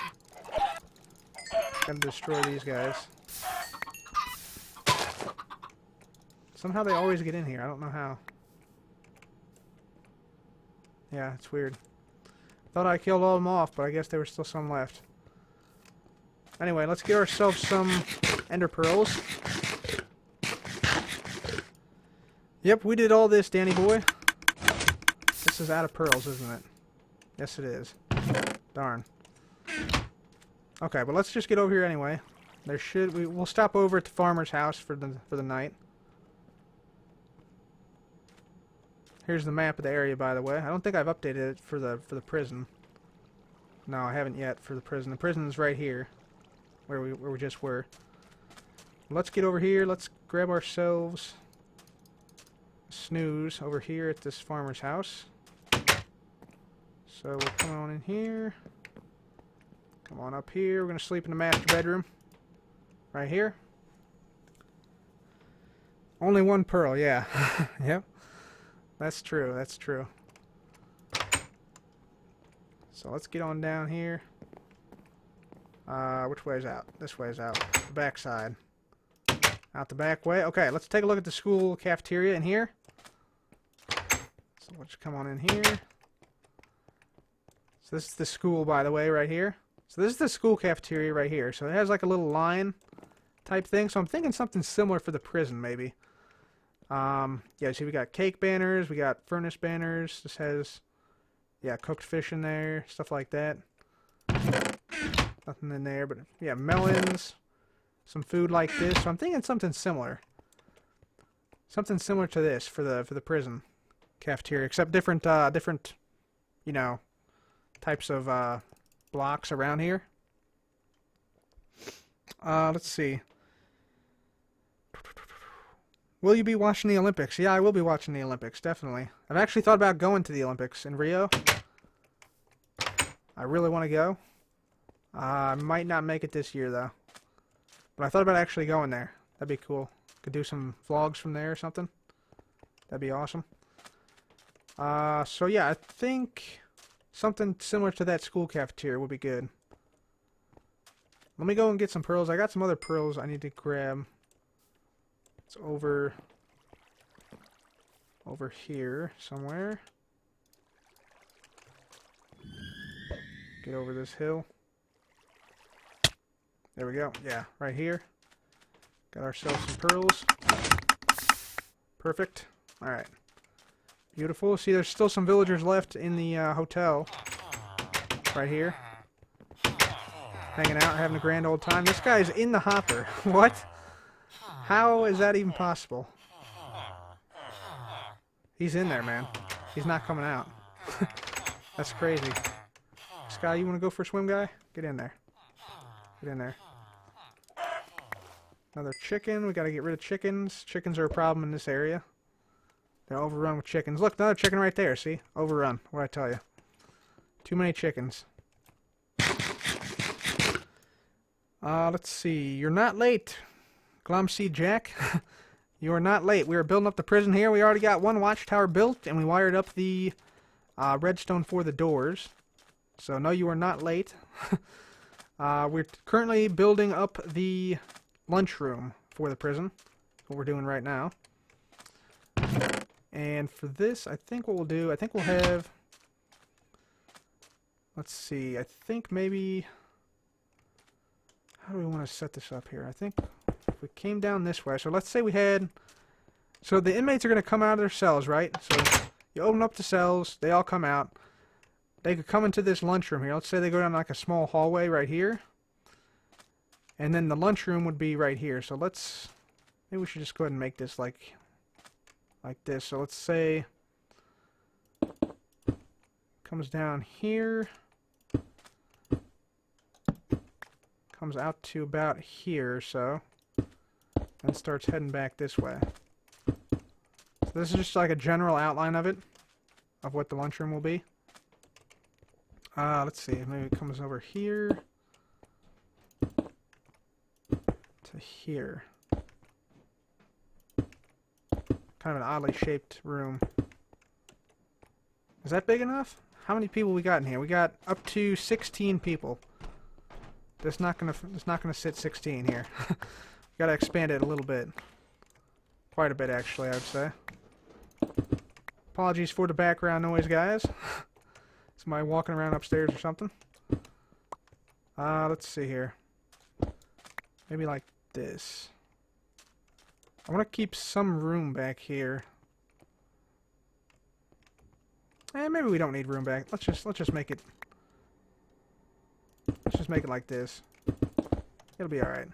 Gotta destroy these guys. Somehow they always get in here. I don't know how. Yeah, it's weird. Thought I killed all of them off, but I guess there were still some left. Anyway, let's get ourselves some ender pearls. Yep, we did all this, Danny boy. This is out of pearls, isn't it? Yes, it is. Darn. Okay, but let's just get over here anyway. We'll stop over at the farmer's house for the night. Here's the map of the area, by the way. I don't think I've updated it for the prison. No, I haven't yet for the prison. The prison is right here, where we just were. Let's get over here. Let's grab ourselves a snooze over here at this farmer's house. So we'll come on in here. Come on up here. We're gonna sleep in the master bedroom, right here. Only 1 pearl, yeah. Yep. That's true, that's true. So let's get on down here. Which way's out? This way's out. The back side. Out the back way. Okay, let's take a look at the school cafeteria in here. So let's come on in here. So this is the school, by the way, right here. So this is the school cafeteria right here. So it has like a little line type thing. So I'm thinking something similar for the prison, maybe. Yeah, see, we got cake banners, we got furnace banners. This has, yeah, cooked fish in there, stuff like that. Nothing in there, but yeah, melons, some food like this. So I'm thinking something similar to this for the prison cafeteria, except different, you know, types of blocks around here. Let's see. Will you be watching the Olympics? Yeah, I will be watching the Olympics, definitely. I've actually thought about going to the Olympics in Rio. I really want to go. I might not make it this year, though. But I thought about actually going there. That'd be cool. Could do some vlogs from there or something. That'd be awesome. So yeah, I think something similar to that school cafeteria would be good. Let me go and get some pearls. I got some other pearls I need to grab. It's over here somewhere. Get over this hill. There we go. Yeah, right here. Got ourselves some pearls. Perfect. Alright. Beautiful. See, there's still some villagers left in the hotel. Right here. hanging out, having a grand old time. This guy's in the hopper. What? How is that even possible? He's in there, man. He's not coming out. That's crazy. Sky, you want to go for a swim, guy? Get in there. Get in there. Another chicken. We got to get rid of chickens. Chickens are a problem in this area. They're overrun with chickens. Look, another chicken right there. See? Overrun. What'd I tell you? Too many chickens. Let's see. You're not late, Glumsy Jack. You are not late. We are building up the prison here. We already got one watchtower built, and we wired up the redstone for the doors. So, no, you are not late. We're currently building up the lunchroom for the prison. That's what we're doing right now. And for this, I think what we'll do, I think we'll have... Let's see, I think maybe... How do we want to set this up here? I think if we came down this way, so let's say we had... So the inmates are going to come out of their cells, right? So you open up the cells, they all come out. They could come into this lunchroom here. Let's say they go down like a small hallway right here. And then the lunchroom would be right here. So let's... Maybe we should just go ahead and make this like this. So let's say... Comes down here. Comes out to about here or so. And starts heading back this way. So this is just like a general outline of it. Of what the lunchroom will be. Let's see, maybe it comes over here to here. Kind of an oddly shaped room. Is that big enough? How many people we got in here? We got up to 16 people. It's not gonna sit 16 here. Gotta expand it a little bit. Quite a bit, actually, I would say. Apologies for the background noise, guys. Somebody walking around upstairs or something. Let's see here. Maybe like this. I want to keep some room back here. Maybe we don't need room back. Let's just make it. Let's just make it like this. It'll be all right.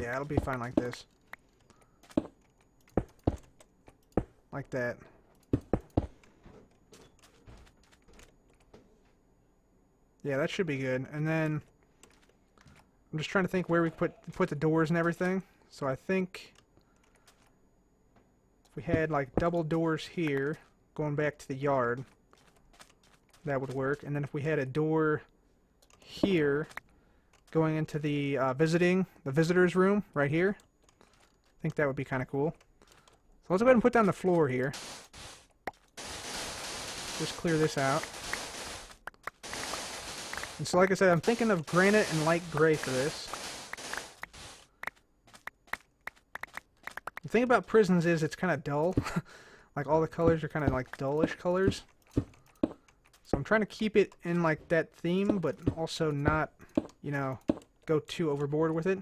Yeah, it'll be fine like this. Like that. Yeah, that should be good. And then I'm just trying to think where we put the doors and everything. So I think if we had like double doors here going back to the yard, that would work. And then if we had a door here going into the visitors room right here, I think that would be kind of cool. So let's go ahead and put down the floor here. Just clear this out. And so like I said, I'm thinking of granite and light gray for this. The thing about prisons is it's kind of dull. Like all the colors are kind of like dullish colors. So I'm trying to keep it in like that theme, but also not, you know, go too overboard with it.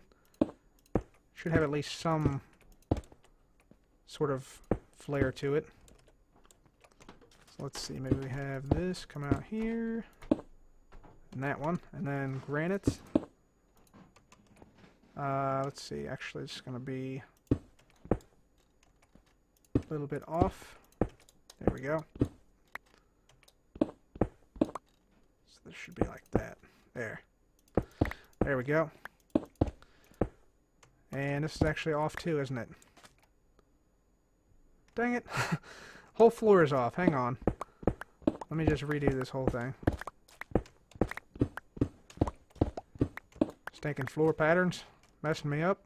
Should have at least some sort of flair to it. So let's see, maybe we have this come out here. And that one, and then granite. Let's see, actually it's going to be a little bit off. There we go. So this should be like that. There. There we go. And this is actually off too, isn't it? Dang it. Whole floor is off. Hang on. Let me just redo this whole thing. Stinking floor patterns. Messing me up.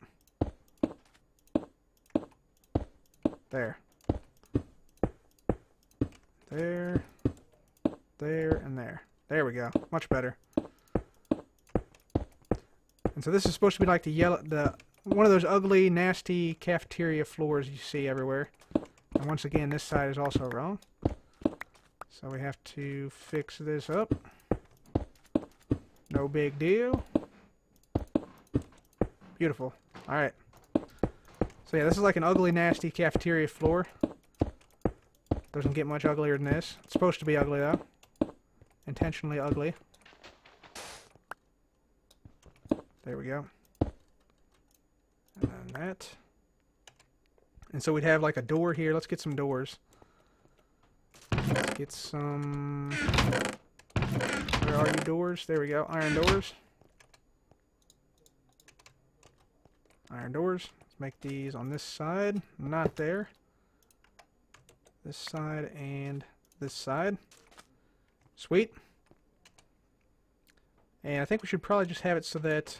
There. There. There and there. There we go. Much better. And so this is supposed to be like one of those ugly, nasty cafeteria floors you see everywhere. And once again, this side is also wrong. So we have to fix this up. No big deal. Beautiful. Alright. So yeah, this is like an ugly, nasty cafeteria floor. Doesn't get much uglier than this. It's supposed to be ugly though. Intentionally ugly. There we go. And then that. And so we'd have like a door here. Let's get some doors. Let's get some... Where are you, doors? There we go. Iron doors. Iron doors. Let's make these on this side. Not there. This side and this side. Sweet. And I think we should probably just have it so that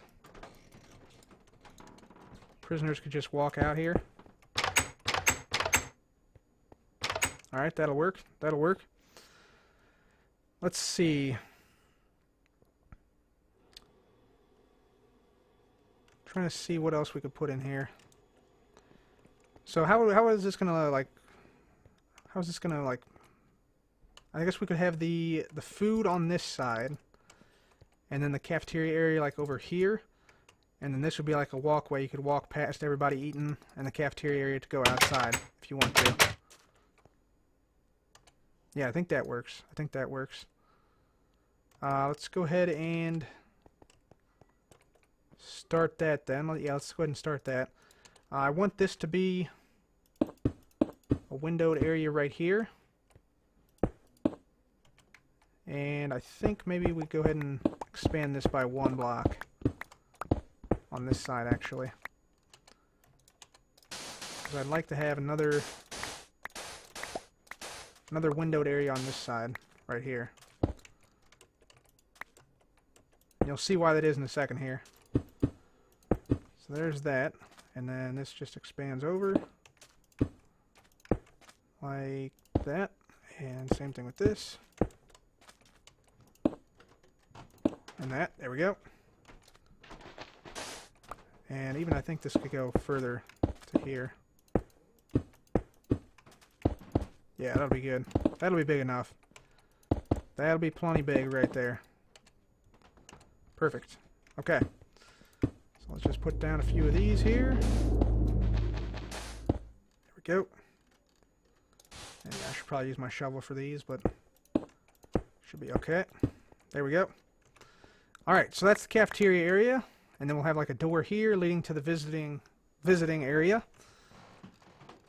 prisoners could just walk out here. Alright, that'll work. That'll work. Let's see. Trying to see what else we could put in here. So how is this gonna like? How is this gonna like? I guess we could have the food on this side, and then the cafeteria area like over here, and then this would be like a walkway. You could walk past everybody eating, and the cafeteria area to go outside if you want to. Yeah, I think that works. I think that works. Let's go ahead and start that then. Yeah, let's go ahead and start that. I want this to be a windowed area right here. And I think maybe we go ahead and expand this by 1 block on this side, actually. 'Cause I'd like to have another windowed area on this side, right here. You'll see why that is in a second here. So there's that, and then this just expands over like that, and same thing with this. And that, there we go. And even I think this could go further to here. Yeah, that'll be good. That'll be big enough. That'll be plenty big right there. Perfect. Okay. So let's just put down a few of these here. There we go. And I should probably use my shovel for these, but should be okay. There we go. Alright, so that's the cafeteria area. And then we'll have like a door here leading to the visiting area.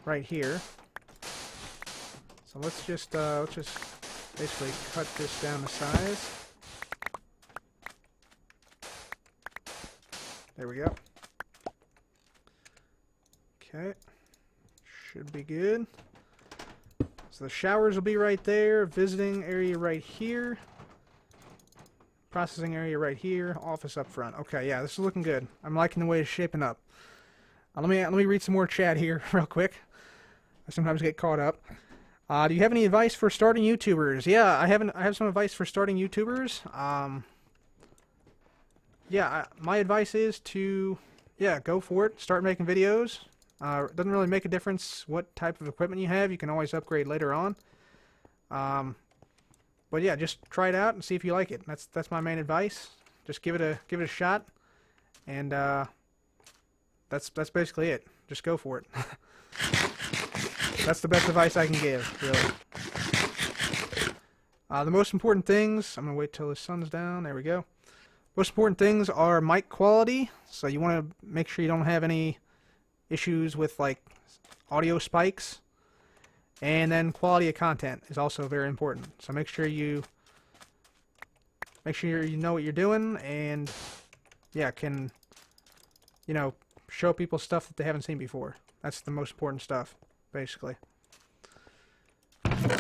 Right here. So let's just basically cut this down to size. There we go. Okay. Should be good. So the showers will be right there. Visiting area right here. Processing area right here. Office up front. Okay, yeah, this is looking good. I'm liking the way it's shaping up. Let me read some more chat here real quick. I sometimes get caught up. Do you have any advice for starting YouTubers? Yeah, I have some advice for starting YouTubers. My advice is to, go for it. Start making videos. It doesn't really make a difference what type of equipment you have. You can always upgrade later on. But yeah, just try it out and see if you like it. That's my main advice. Just give it a shot, and that's basically it. Just go for it. That's the best advice I can give, really. The most important things, I'm going to wait till the sun's down. There we go. Most important things are mic quality. So you want to make sure you don't have any issues with like audio spikes. And then quality of content is also very important. So make sure you know what you're doing, and can show people stuff that they haven't seen before. That's the most important stuff, basically.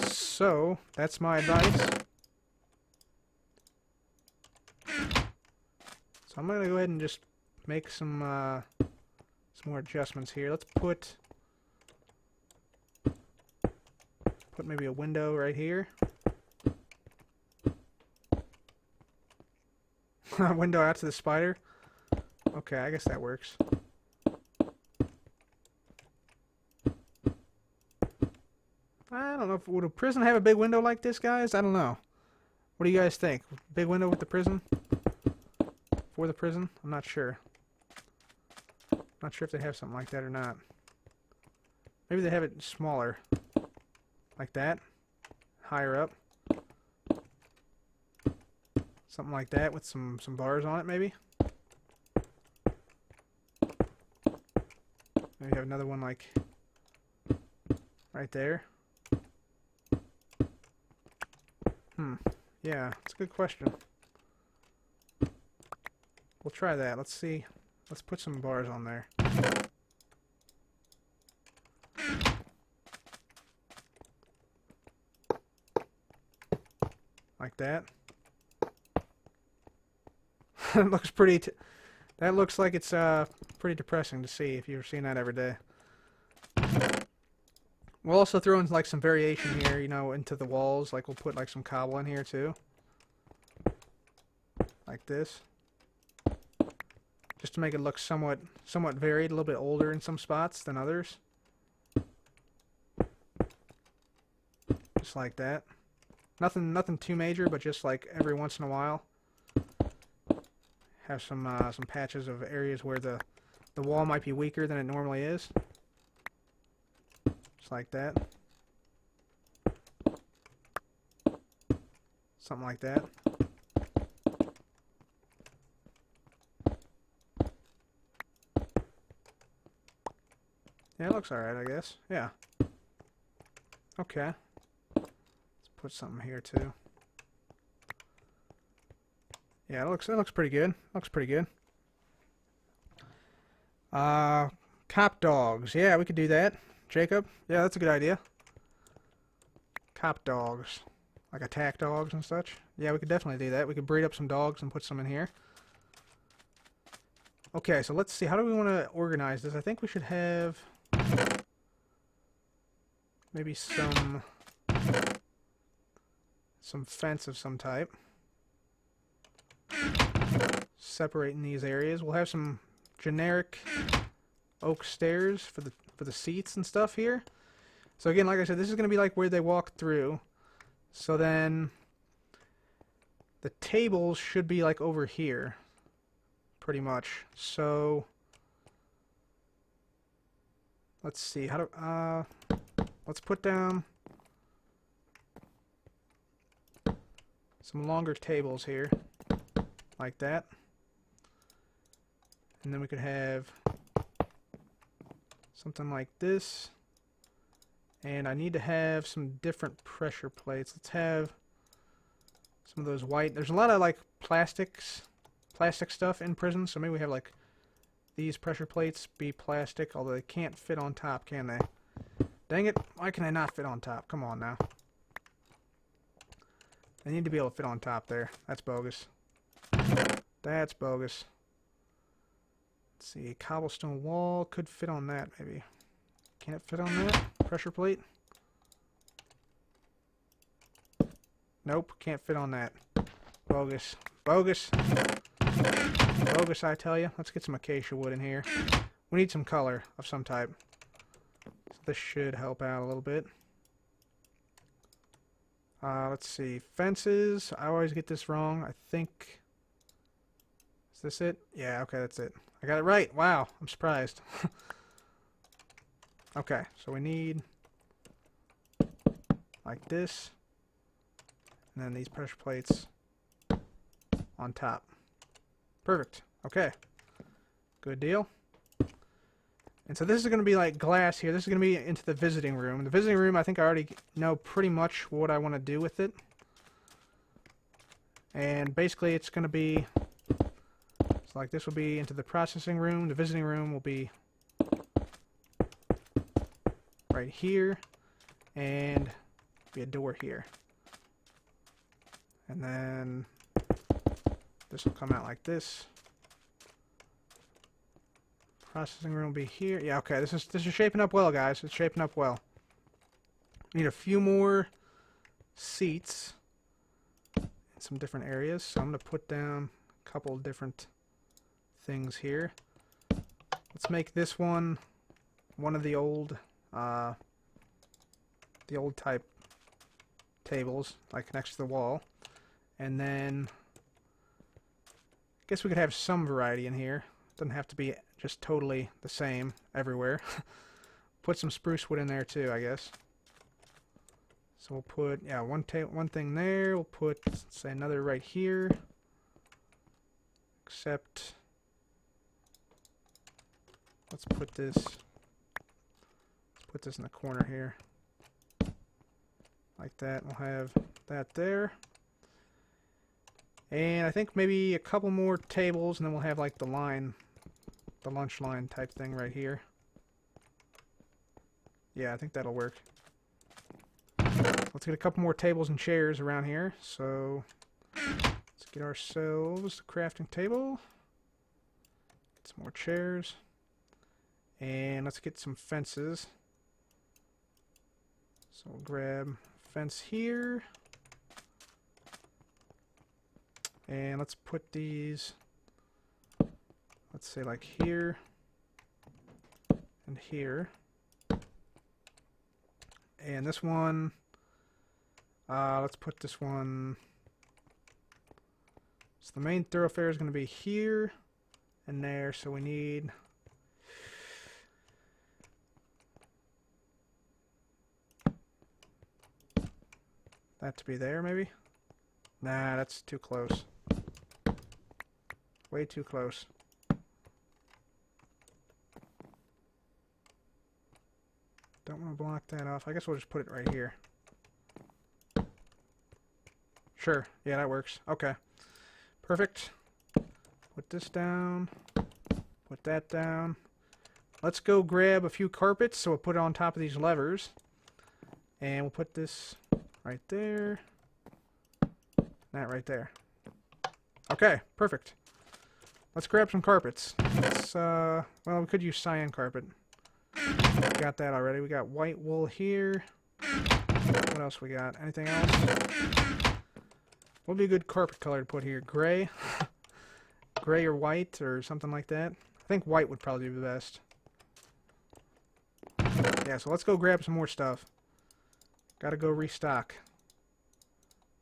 So that's my advice. So I'm gonna go ahead and just make some more adjustments here. Let's put maybe a window right here. Window out to the spider. Okay, I guess that works. I don't know if would a prison have a big window like this, guys? I don't know. What do you guys think? Big window with the prison? For the prison? I'm not sure. Not sure if they have something like that or not. Maybe they have it smaller. Like that. Higher up. Something like that with some bars on it, maybe. Maybe have another one like right there. Yeah, that's a good question. We'll try that. Let's see. Let's put some bars on there. Like that. It looks pretty... that looks like it's pretty depressing to see if you're seeing that every day. We'll also throw in like some variation here, you know, into the walls. Like we'll put like some cobble in here too. Like this. Just to make it look somewhat varied, a little bit older in some spots than others. Just like that. Nothing too major, but just like every once in a while. Have some patches of areas where the wall might be weaker than it normally is. Just like that. Something like that. Yeah, it looks alright, I guess. Yeah. Okay. Let's put something here too. Yeah, it looks pretty good. Looks pretty good. Cop dogs. Yeah, we could do that. Jacob? Yeah, that's a good idea. Cop dogs. Like attack dogs and such. Yeah, we could definitely do that. We could breed up some dogs and put some in here. Okay, so let's see. How do we want to organize this? I think we should have maybe some fence of some type. Separating these areas. We'll have some generic oak stairs for the seats and stuff here. So again, like I said, this is going to be like where they walk through. So then the tables should be like over here, pretty much. So let's see. How do let's put down some longer tables here, like that. And then we could have something like this. And I need to have some different pressure plates. Let's have some of those white. There's a lot of like plastic stuff in prison, so maybe we have like these pressure plates be plastic, although they can't fit on top, can they? Dang it, why can they not fit on top? Come on now. They need to be able to fit on top there. That's bogus. That's bogus. Let's see, cobblestone wall could fit on that maybe. Can it fit on that? Pressure plate? Nope, can't fit on that. Bogus. Bogus. Bogus, I tell you. Let's get some acacia wood in here. We need some color of some type. So this should help out a little bit. Let's see. Fences. I always get this wrong. I think... Is this it? Yeah, okay, that's it. I got it right. Wow, I'm surprised. Okay, so we need like this, and then these pressure plates on top. Perfect. Okay. Good deal. And so this is going to be like glass here. This is going to be into the visiting room. The visiting room, I think I already know pretty much what I want to do with it. And basically it's going to be, so like this will be into the processing room. The visiting room will be right here, and be a door here. And then this will come out like this. Processing room will be here. Yeah, okay, this is shaping up well, guys. It's shaping up well. Need a few more seats in some different areas. So I'm going to put down a couple of different things here. Let's make this one of the old type tables, like next to the wall. And then I guess we could have some variety in here. Doesn't have to be just totally the same everywhere. Put some spruce wood in there too, I guess. So we'll put, yeah, one thing there. We'll put, say, another right here. Except, let's put this put this in the corner here. Like that. We'll have that there. And I think maybe a couple more tables, and then we'll have like the line, the lunch line type thing right here. Yeah, I think that'll work. Let's get a couple more tables and chairs around here. So let's get ourselves a crafting table. Get some more chairs. And let's get some fences. So we'll grab a fence here. And let's put these, let's say like here and here. And this one, let's put this one, so the main thoroughfare is going to be here and there, so we need that to be there maybe? Nah, that's too close. Way too close. Don't want to block that off. I guess we'll just put it right here. Sure. Yeah, that works. Okay. Perfect. Put this down. Put that down. Let's go grab a few carpets, so we'll put it on top of these levers. And we'll put this right there. That right there. Okay, perfect. Let's grab some carpets. Let's, well, we could use cyan carpet. Got that already. We got white wool here. What else we got? Anything else? What would be a good carpet color to put here? Gray? Gray or white or something like that? I think white would probably be the best. Yeah, so let's go grab some more stuff. Gotta go restock.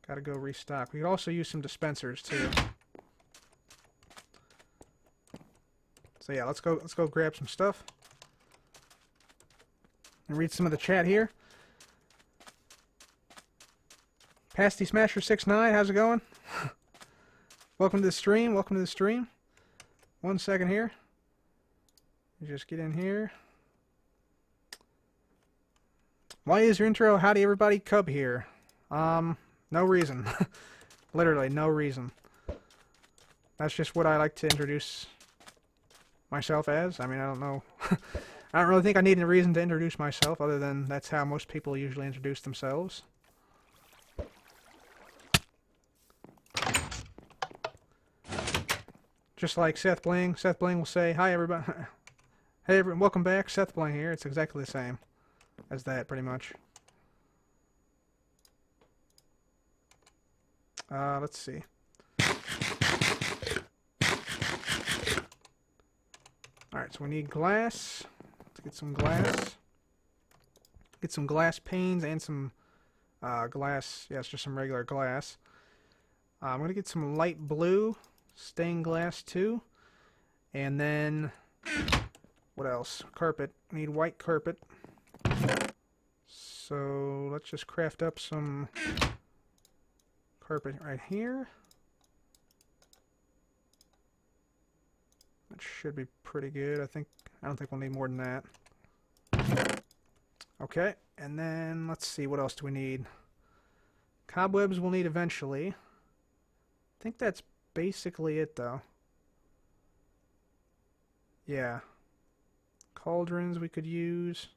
Gotta go restock. We could also use some dispensers too. So yeah, let's go grab some stuff. And read some of the chat here. Pasty Smasher 69, how's it going? Welcome to the stream. Welcome to the stream. 1 second here. Just get in here. Why is your intro howdy everybody Cub here? No reason. Literally no reason. That's just what I like to introduce myself as. I mean, I don't know. I don't really think I need a reason to introduce myself other than that's how most people usually introduce themselves. Just like Seth Bling. Seth Bling will say, hi everybody. Hey everyone, welcome back. Seth Bling here. It's exactly the same as that, pretty much. Let's see. Alright, so we need glass. Let's get some glass. Get some glass panes and some glass. Yeah, it's just some regular glass. I'm going to get some light blue stained glass too. And then, what else? Carpet. We need white carpet. So let's just craft up some carpet right here. That should be pretty good. I don't think we'll need more than that. Okay, and then let's see, what else do we need? Cobwebs we'll need eventually. I think that's basically it though. Yeah. Cauldrons we could use.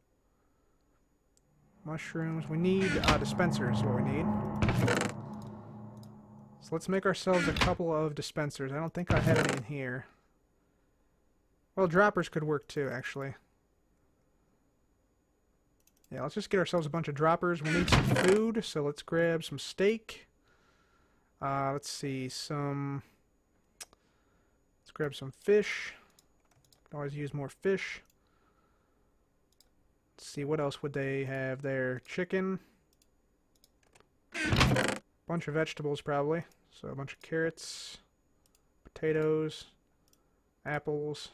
Mushrooms. We need dispensers is what we need. So let's make ourselves a couple of dispensers. I don't think I have any in here. Well, droppers could work too, actually. Yeah, let's just get ourselves a bunch of droppers. We'll need some food, so let's grab some steak. Let's see, let's grab some fish. Can always use more fish. Let's see, what else would they have there? Chicken. Bunch of vegetables, probably. So a bunch of carrots, potatoes, apples.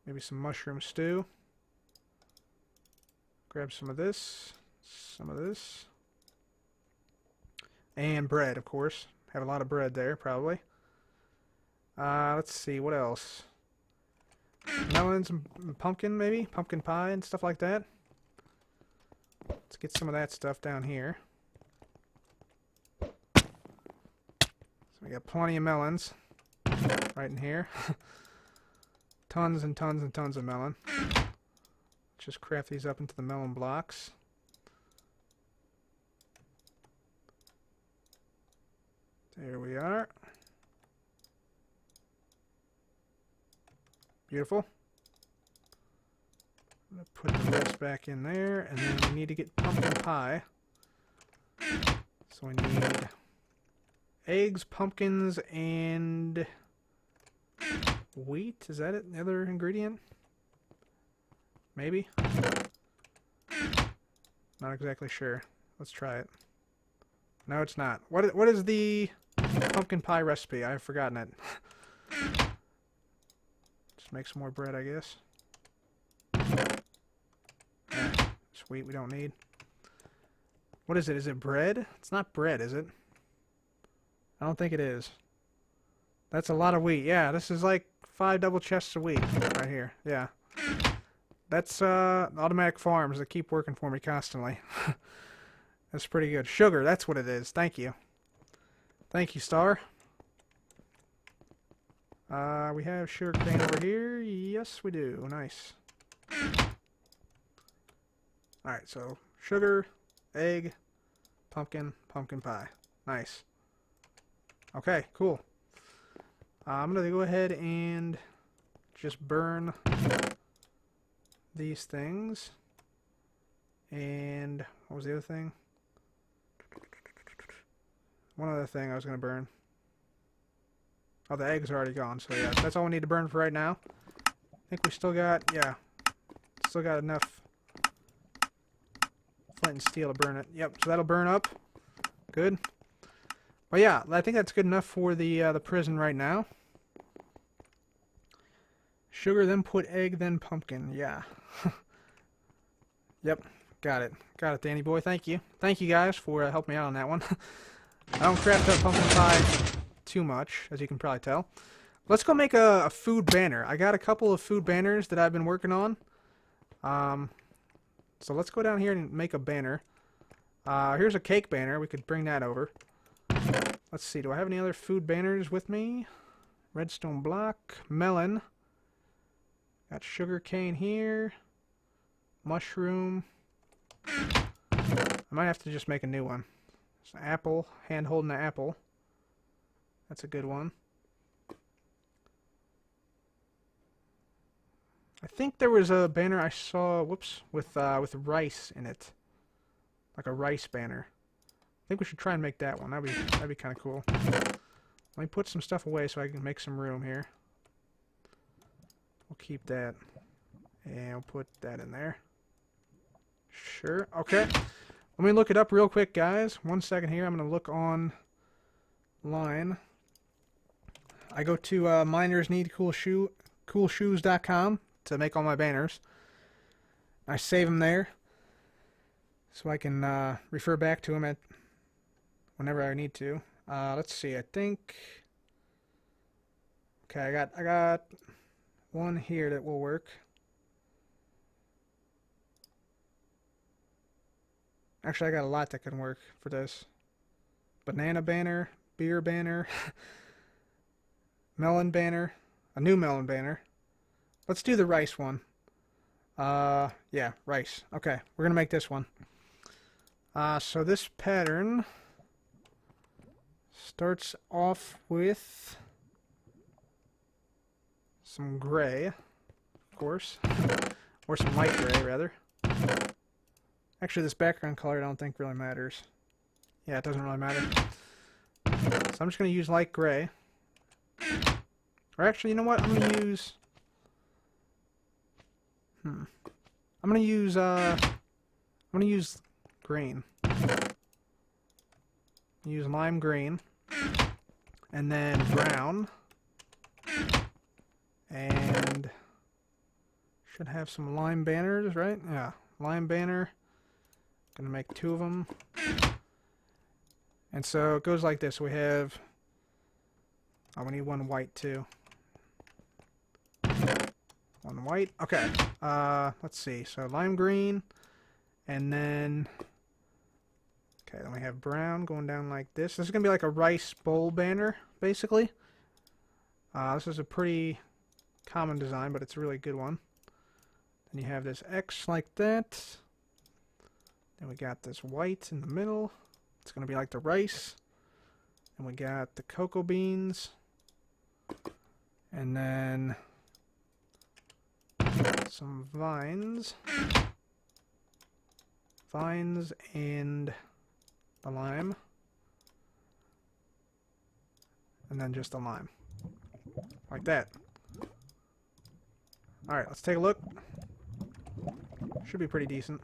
Maybe some mushroom stew. Grab some of this. And bread, of course. Have a lot of bread there, probably. Let's see, what else? melons and pumpkin, maybe? Pumpkin pie and stuff like that. Let's get some of that stuff down here. So we got plenty of melons right in here. Tons and tons and tons of melon. Let's just craft these up into the melon blocks. There we are. Beautiful. I'm going to put the rest back in there, and then we need to get pumpkin pie. So we need eggs, pumpkins, and wheat. Is that it? The other ingredient? Maybe? Not exactly sure. Let's try it. No, it's not. What is the pumpkin pie recipe? I've forgotten it. Just make some more bread, I guess. Sweet, we don't need. What is it? Is it bread? It's not bread, is it? I don't think it is. That's a lot of wheat. Yeah, this is like 5 double chests of wheat right here. Yeah. That's automatic farms that keep working for me constantly. That's pretty good. Sugar, that's what it is. Thank you. Thank you, Star. We have sugar cane over here. Yes, we do. Nice. Alright, so sugar, egg, pumpkin, pumpkin pie. Nice. Okay, cool. I'm going to go ahead and just burn these things. And what was the other thing? One other thing I was going to burn. Oh, the eggs are already gone, so yeah, that's all we need to burn for right now. I think we still got, yeah, still got enough flint and steel to burn it. Yep, so that'll burn up. Good. But yeah, I think that's good enough for the prison right now. Sugar, then put egg, then pumpkin. Yeah. Yep, got it. Got it, Danny boy. Thank you. Thank you guys for helping me out on that one. I don't craft up pumpkin pie too much, as you can probably tell. Let's go make a food banner. I got a couple of food banners that I've been working on. So let's go down here and make a banner. Here's a cake banner. We could bring that over. Let's see. Do I have any other food banners with me? Redstone block. Melon. Got sugar cane here. Mushroom. I might have to just make a new one. It's an apple. Hand holding an apple. That's a good one. I think there was a banner I saw, whoops, with rice in it. Like a rice banner. I think we should try and make that one. That'd be kind of cool. Let me put some stuff away so I can make some room here. We'll keep that. And we'll put that in there. Sure. Okay. Let me look it up real quick, guys. 1 second here. I'm going to look online. I go to minersneedcoolshoes.com to make all my banners. I save them there so I can refer back to them at whenever I need to. Let's see. I think. Okay, I got one here that will work. Actually, I got a lot that can work for this. Banana banner, beer banner, melon banner, a new melon banner. Let's do the rice one. Yeah, rice. Okay, we're gonna make this one. So this pattern starts off with some gray, of course, or some light gray, rather. Actually, this background color I don't think really matters. Yeah, it doesn't really matter. So I'm just going to use light gray. Or actually, you know what? I'm going to use... I'm going to use green. Use lime green. And then brown. And... should have some lime banners, right? Yeah, lime banner. Gonna make 2 of them. And so it goes like this. We have... oh, we need 1 white too. 1 One white. Okay. Let's see. So lime green, and then okay, then we have brown going down like this. This is gonna be like a rice bowl banner, basically. This is a pretty common design, but it's a really good one. Then you have this X like that. Then we got this white in the middle. It's gonna be like the rice. And we got the cocoa beans. And then some vines. Vines and the lime. And then just the lime. Like that. Alright, let's take a look. Should be pretty decent.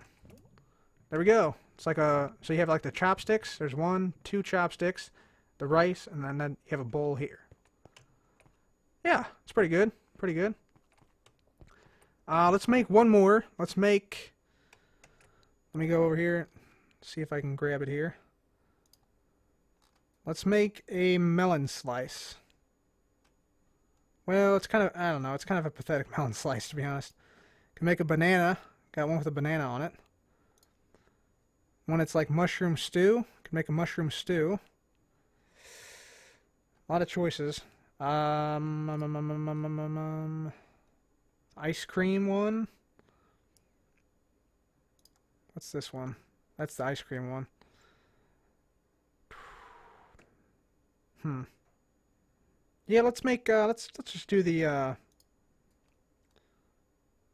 There we go. It's like a... So you have like the chopsticks. There's 1, 2 chopsticks. The rice. And then you have a bowl here. Yeah, it's pretty good. Pretty good. Let's make one more. Let's make... Let me go over here. See if I can grab it here. Let's make a melon slice. Well, it's kind of... I don't know. It's kind of a pathetic melon slice, to be honest. Can make a banana. Got one with a banana on it. One that's like mushroom stew. Can make a mushroom stew. A lot of choices. Ice cream one. What's this one? That's the ice cream one. Yeah, let's make let's just do the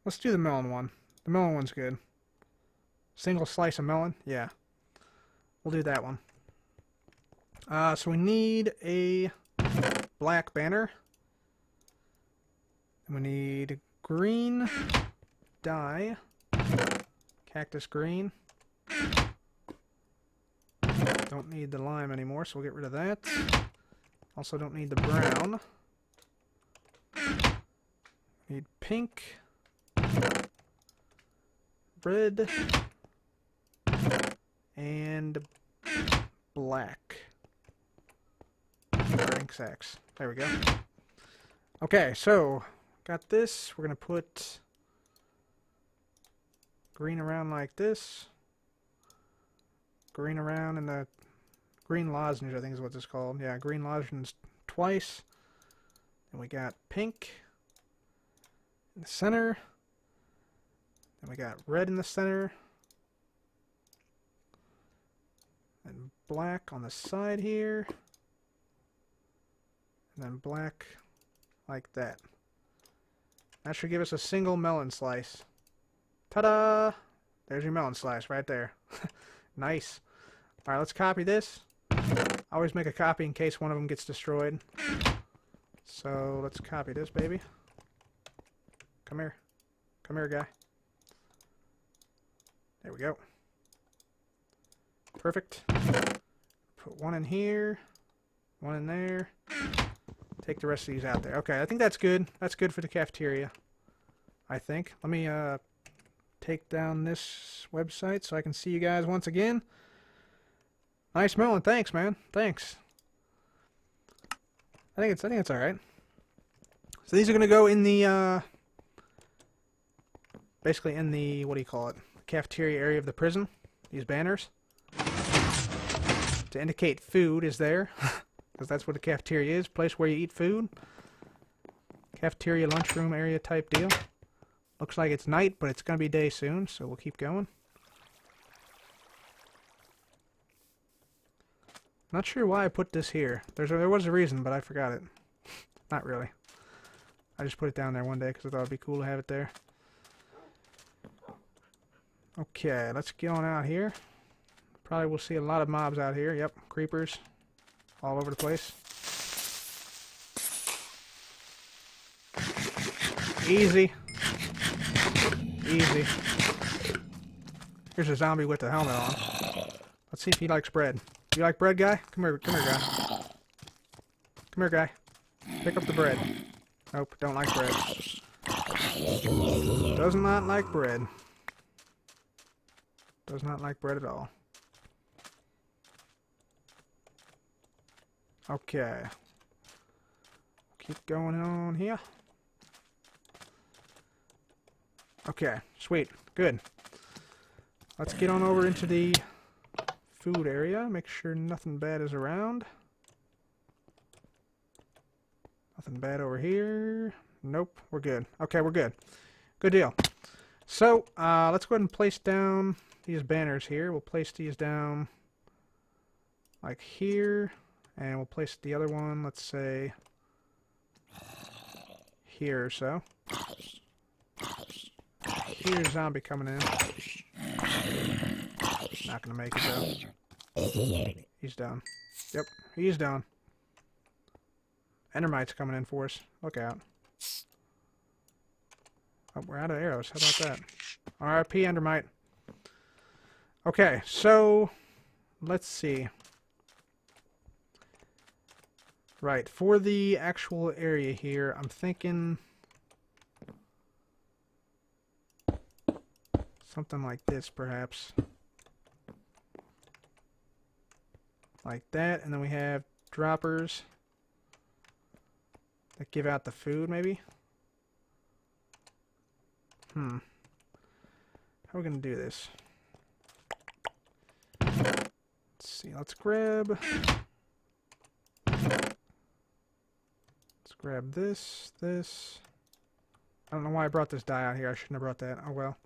let's do the melon one. The melon one's good. Single slice of melon? Yeah. We'll do that one. So we need a black banner. And we need green dye. Cactus green. Don't need the lime anymore, so we'll get rid of that. Also don't need the brown. Need pink. Red. And black. Ink sacks. There we go. Okay, so got this. We're going to put green around like this. Green around in the green lozenge, I think is what this is called. Yeah, green lozenge twice. Then we got pink in the center. Then we got red in the center. And black on the side here. And then black like that. That should give us a single melon slice. Ta-da! There's your melon slice right there. Nice. Alright, let's copy this. I always make a copy in case one of them gets destroyed. So, let's copy this, baby. Come here. Come here, guy. There we go. Perfect. Put one in here. One in there. Take the rest of these out there. Okay, I think that's good. That's good for the cafeteria. I think. Let me take down this website so I can see you guys once again. Nice melon. Thanks, man. Thanks. I think it's all right. So these are gonna go in the basically in the, what do you call it? Cafeteria area of the prison. These banners to indicate food is there. Because that's what the cafeteria is, place where you eat food. Cafeteria, lunchroom area type deal. Looks like it's night, but it's going to be day soon, so we'll keep going. Not sure why I put this here. There was a reason, but I forgot it. Not really. I just put it down there one day because I thought it'd be cool to have it there. Okay, let's get on out here. Probably we'll see a lot of mobs out here. Yep, creepers. All over the place. Easy. Easy. Here's a zombie with the helmet on. Let's see if he likes bread. You like bread, guy? Come here, guy. Come here, guy. Pick up the bread. Nope, don't like bread. Does not like bread. Does not like bread at all. Okay. Keep going on here. Okay, sweet. Good. Let's get on over into the food area. Make sure nothing bad is around. Nothing bad over here. Nope, we're good. Okay, we're good. Good deal. So, let's go ahead and place down these banners here. We'll place these down like here. And we'll place the other one, let's say, here or so. Here's a zombie coming in. Not gonna make it though. He's down. Yep, he's down. Endermite's coming in for us. Look out. Oh, we're out of arrows. How about that? RIP Endermite. Okay, so let's see. Right, for the actual area here, I'm thinking something like this, perhaps. Like that, and then we have droppers that give out the food, maybe? How are we going to do this? Let's see, let's grab this. I don't know why I brought this dye out here. I shouldn't have brought that. Oh well.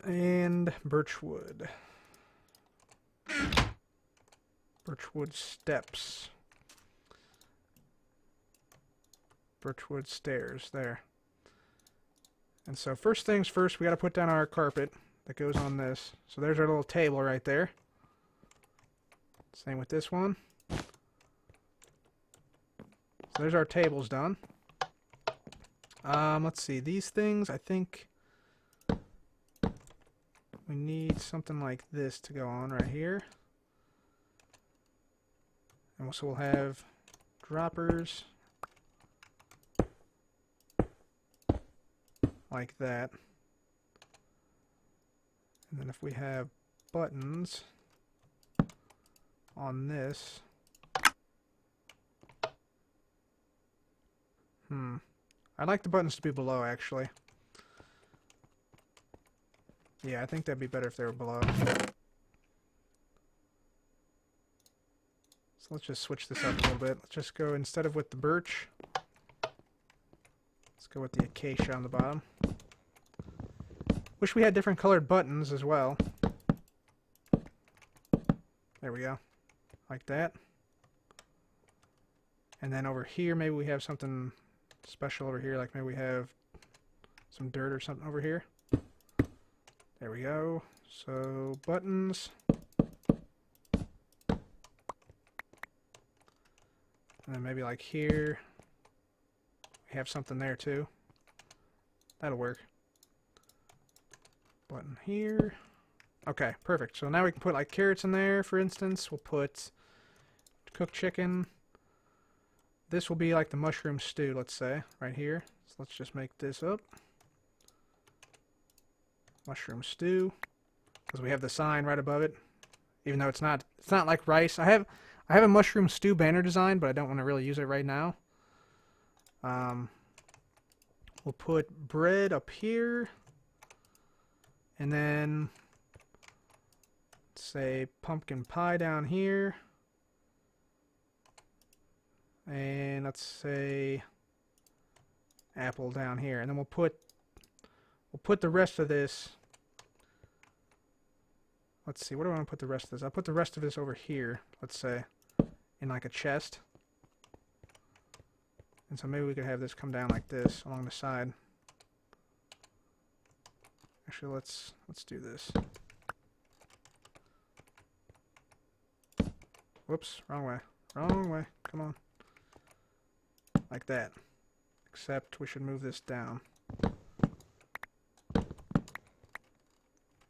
And birchwood. Birchwood steps. Birchwood stairs. There. And so first things first, we got to put down our carpet that goes on this. So there's our little table right there. Same with this one. So there's our tables done. Let's see. These things, I think we need something like this to go on right here. And so we'll have droppers like that. And then if we have buttons on this, I'd like the buttons to be below, actually. Yeah, I think that'd be better if they were below. So let's just switch this up a little bit. Let's just go, instead of with the birch, let's go with the acacia on the bottom. Wish we had different colored buttons as well. There we go. Like that. And then over here, maybe we have something special over here, like maybe we have some dirt or something over here. There we go. So buttons, and then maybe like here we have something there too. That'll work. Button here. Okay, perfect. So now we can put like carrots in there, for instance. We'll put cooked chicken. This will be like the mushroom stew, let's say, right here. So let's just make this up. Mushroom stew, because we have the sign right above it. Even though it's not like rice. I have a mushroom stew banner design, but I don't want to really use it right now. We'll put bread up here, and then say pumpkin pie down here. And let's say apple down here, and then we'll put the rest of this. Let's see, where do I want to put the rest of this? I'll put the rest of this over here, let's say, in like a chest. And so maybe we could have this come down like this along the side. Actually, let's do this. Whoops, wrong way. Wrong way. Come on. Like that. Except we should move this down.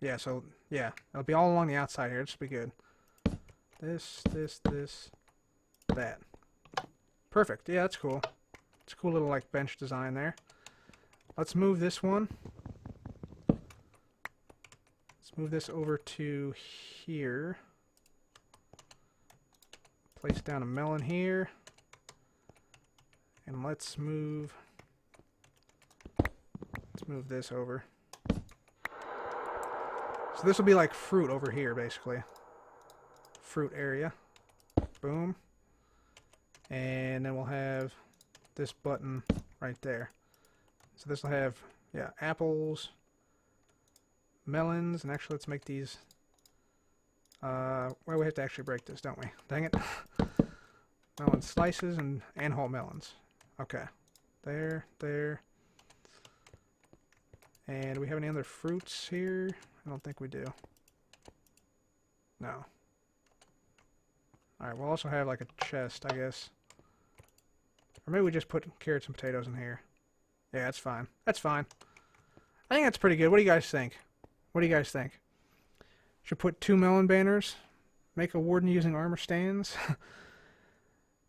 Yeah, so, yeah. It'll be all along the outside here. This will be good. This, that. Perfect. Yeah, that's cool. It's a cool little, like, bench design there. Let's move this one. Let's move this over to here. Place down a melon here. And let's move this over. So this will be like fruit over here, basically. Fruit area. Boom. And then we'll have this button right there. So this will have, yeah, apples, melons, and actually let's make these, well, we have to actually break this, don't we? Dang it. Melon slices and whole melons. Okay. There, there. And do we have any other fruits here? I don't think we do. No. Alright, we'll also have like a chest, I guess. Or maybe we just put carrots and potatoes in here. Yeah, that's fine. That's fine. I think that's pretty good. What do you guys think? What do you guys think? Should put 2 melon banners. Make a warden using armor stands.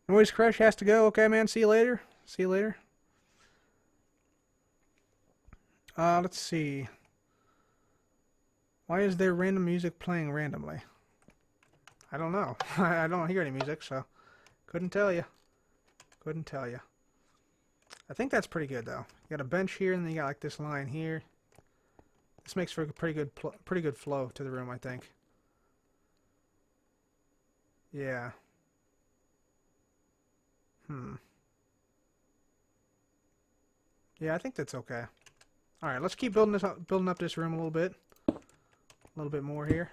Noise crush has to go. Okay, man. See you later. See you later. Let's see. Why is there random music playing randomly? I don't know. I don't hear any music, so couldn't tell you. Couldn't tell you. I think that's pretty good, though. You got a bench here, and then you got like this line here. This makes for a pretty good flow to the room, I think. Yeah. Yeah, I think that's okay. All right, let's keep building up this room a little bit. A little bit more here.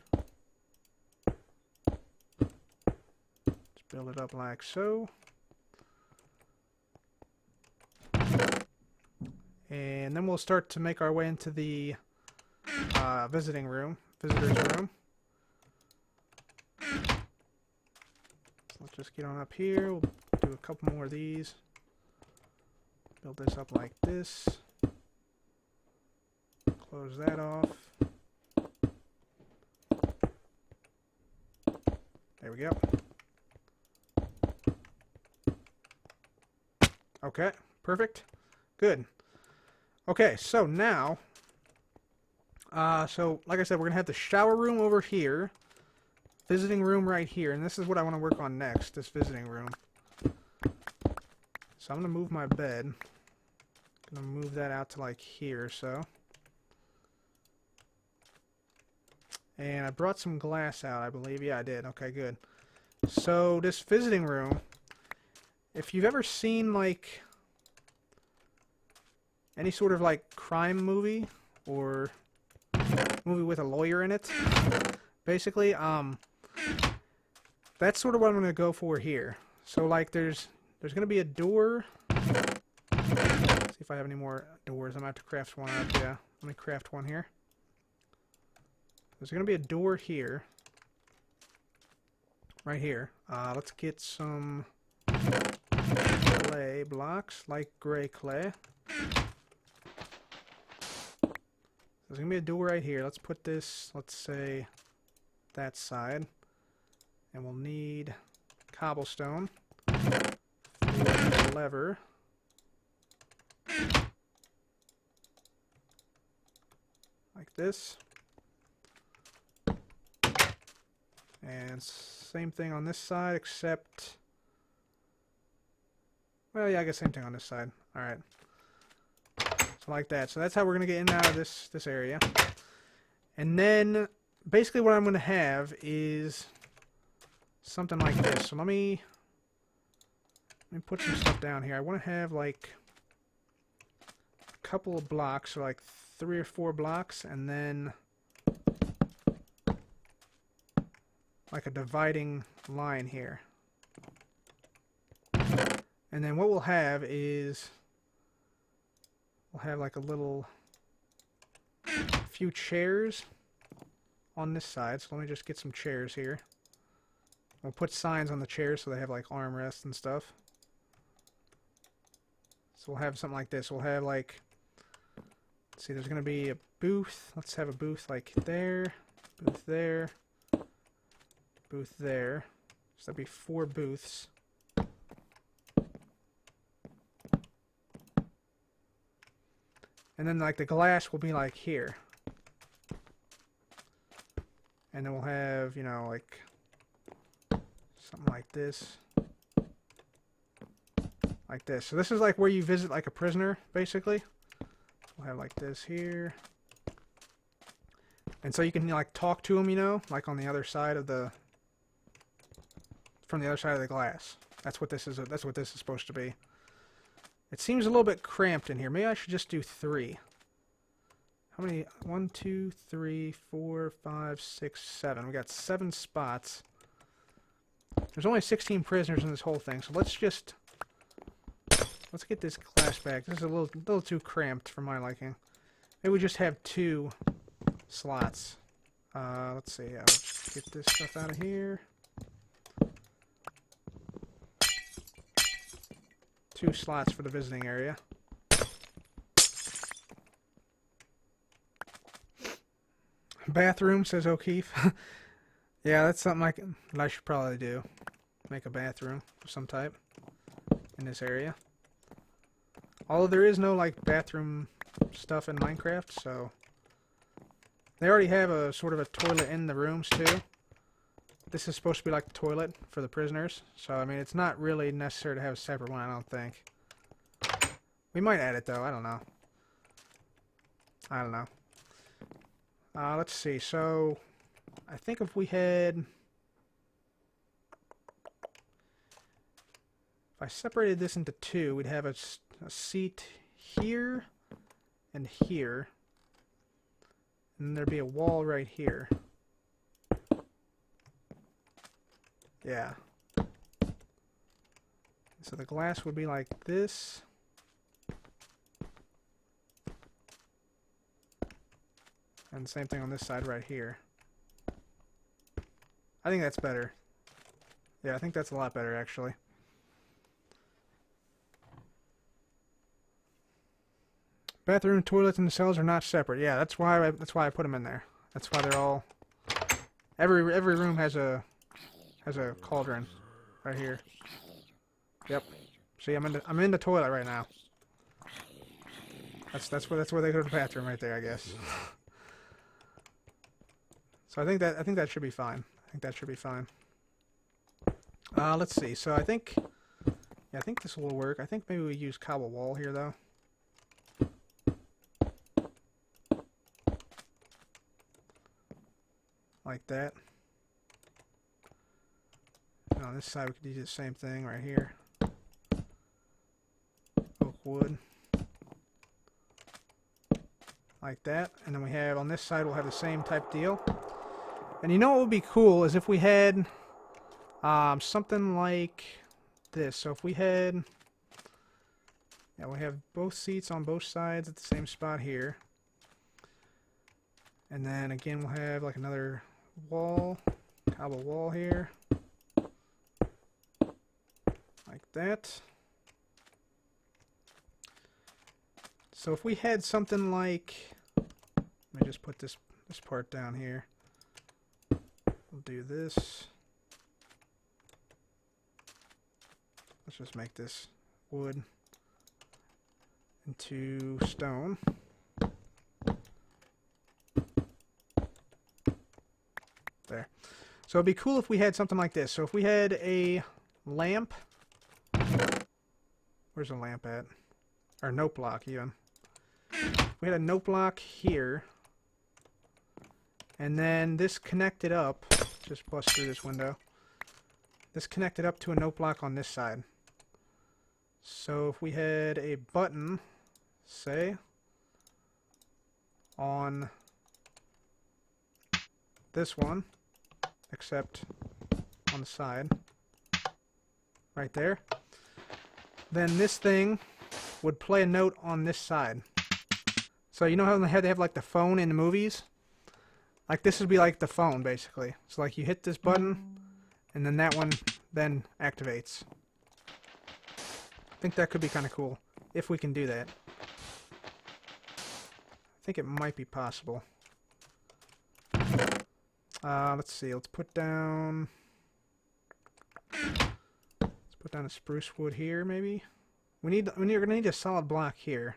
Let's build it up like so. And then we'll start to make our way into the visitor's room. So let's just get on up here. We'll do a couple more of these. Build this up like this. Close that off. There we go. Okay, perfect. Good. Okay, so now, so like I said, we're going to have the shower room over here, visiting room right here, and this is what I want to work on next, this visiting room. So I'm going to move my bed. I'm going to move that out to like here, so. And I brought some glass out, I believe. Yeah, I did. Okay, good. So this visiting room, if you've ever seen like any sort of like crime movie or movie with a lawyer in it, basically, that's sort of what I'm going to go for here. So like there's going to be a door. Let's see if I have any more doors. I'm going to have to craft one out. Yeah, let me craft one here. There's going to be a door here. Right here. Let's get some clay blocks, like gray clay. There's going to be a door right here. Let's put this, let's say, that side. And we'll need cobblestone. Lever. Like this. And same thing on this side, except, well, yeah, I guess same thing on this side. All right. So like that. So that's how we're going to get in and out of this area. And then basically what I'm going to have is something like this. So let me put some stuff down here. I want to have like a couple of blocks, so like 3 or 4 blocks, and then like a dividing line here. And then what we'll have is we'll have like a few chairs on this side. So let me just get some chairs here. We'll put signs on the chairs so they have like armrests and stuff. So we'll have something like this. We'll have like, let's see, there's going to be a booth. Let's have a booth like there, booth there, booth there. So that'd be 4 booths. And then like the glass will be like here. And then we'll have, you know, like something like this. Like this. So this is like where you visit like a prisoner, basically. we'll have like this here. And so you can like talk to them, you know, like on the other side of the, from the other side of the glass. That's what this is. That's what this is supposed to be. It seems a little bit cramped in here. Maybe I should just do 3. How many? 1, 2, 3, 4, 5, 6, 7. We got 7 spots. There's only 16 prisoners in this whole thing, so let's get this glass back. This is a little too cramped for my liking. Maybe we just have 2 slots. Let's see. Yeah, let's get this stuff out of here. 2 slots for the visiting area. Bathroom, says O'Keefe. Yeah, that's something I should probably do. Make a bathroom of some type in this area. Although there is no like bathroom stuff in Minecraft, so they already have a sort of a toilet in the rooms too. This is supposed to be like the toilet for the prisoners, so I mean it's not really necessary to have a separate one, I don't think. We might add it though, I don't know. Let's see, so I think if we had, if I separated this into 2, we'd have a seat here and here, and there'd be a wall right here. Yeah. So the glass would be like this. And the same thing on this side right here. I think that's better. Yeah, I think that's a lot better actually. Bathroom, toilets, and the cells are not separate. Yeah, that's why I put them in there. That's why they're all. Every room has a cauldron right here. Yep. See, I'm in the toilet right now. That's where they go to the bathroom right there, I guess. So I think that should be fine. I think that should be fine. Let's see. So I think this will work. I think maybe we use cobble wall here though. Like that. And on this side we could do the same thing right here. Oak wood. Like that. And then we have on this side we'll have the same type deal. And you know what would be cool is if we had something like this. So if we had, yeah, we have both seats on both sides at the same spot here. And then again we'll have like another wall, cobble wall here. Like that. So if we had something like, let me just put this part down here. We'll do this. Let's just make this wood into stone. There. So it'd be cool if we had something like this. So if we had a lamp. Where's the lamp at? Or note block even. If we had a note block here. And then this connected up. Just bust through this window. This connected up to a note block on this side. So if we had a button, say, on this one, except on the side, right there, then this thing would play a note on this side. So you know how they have like the phone in the movies? Like this would be like the phone basically. So like you hit this button and then that one then activates. I think that could be kind of cool if we can do that. I think it might be possible. Let's see. Let's put down a spruce wood here maybe. We're gonna need a solid block here.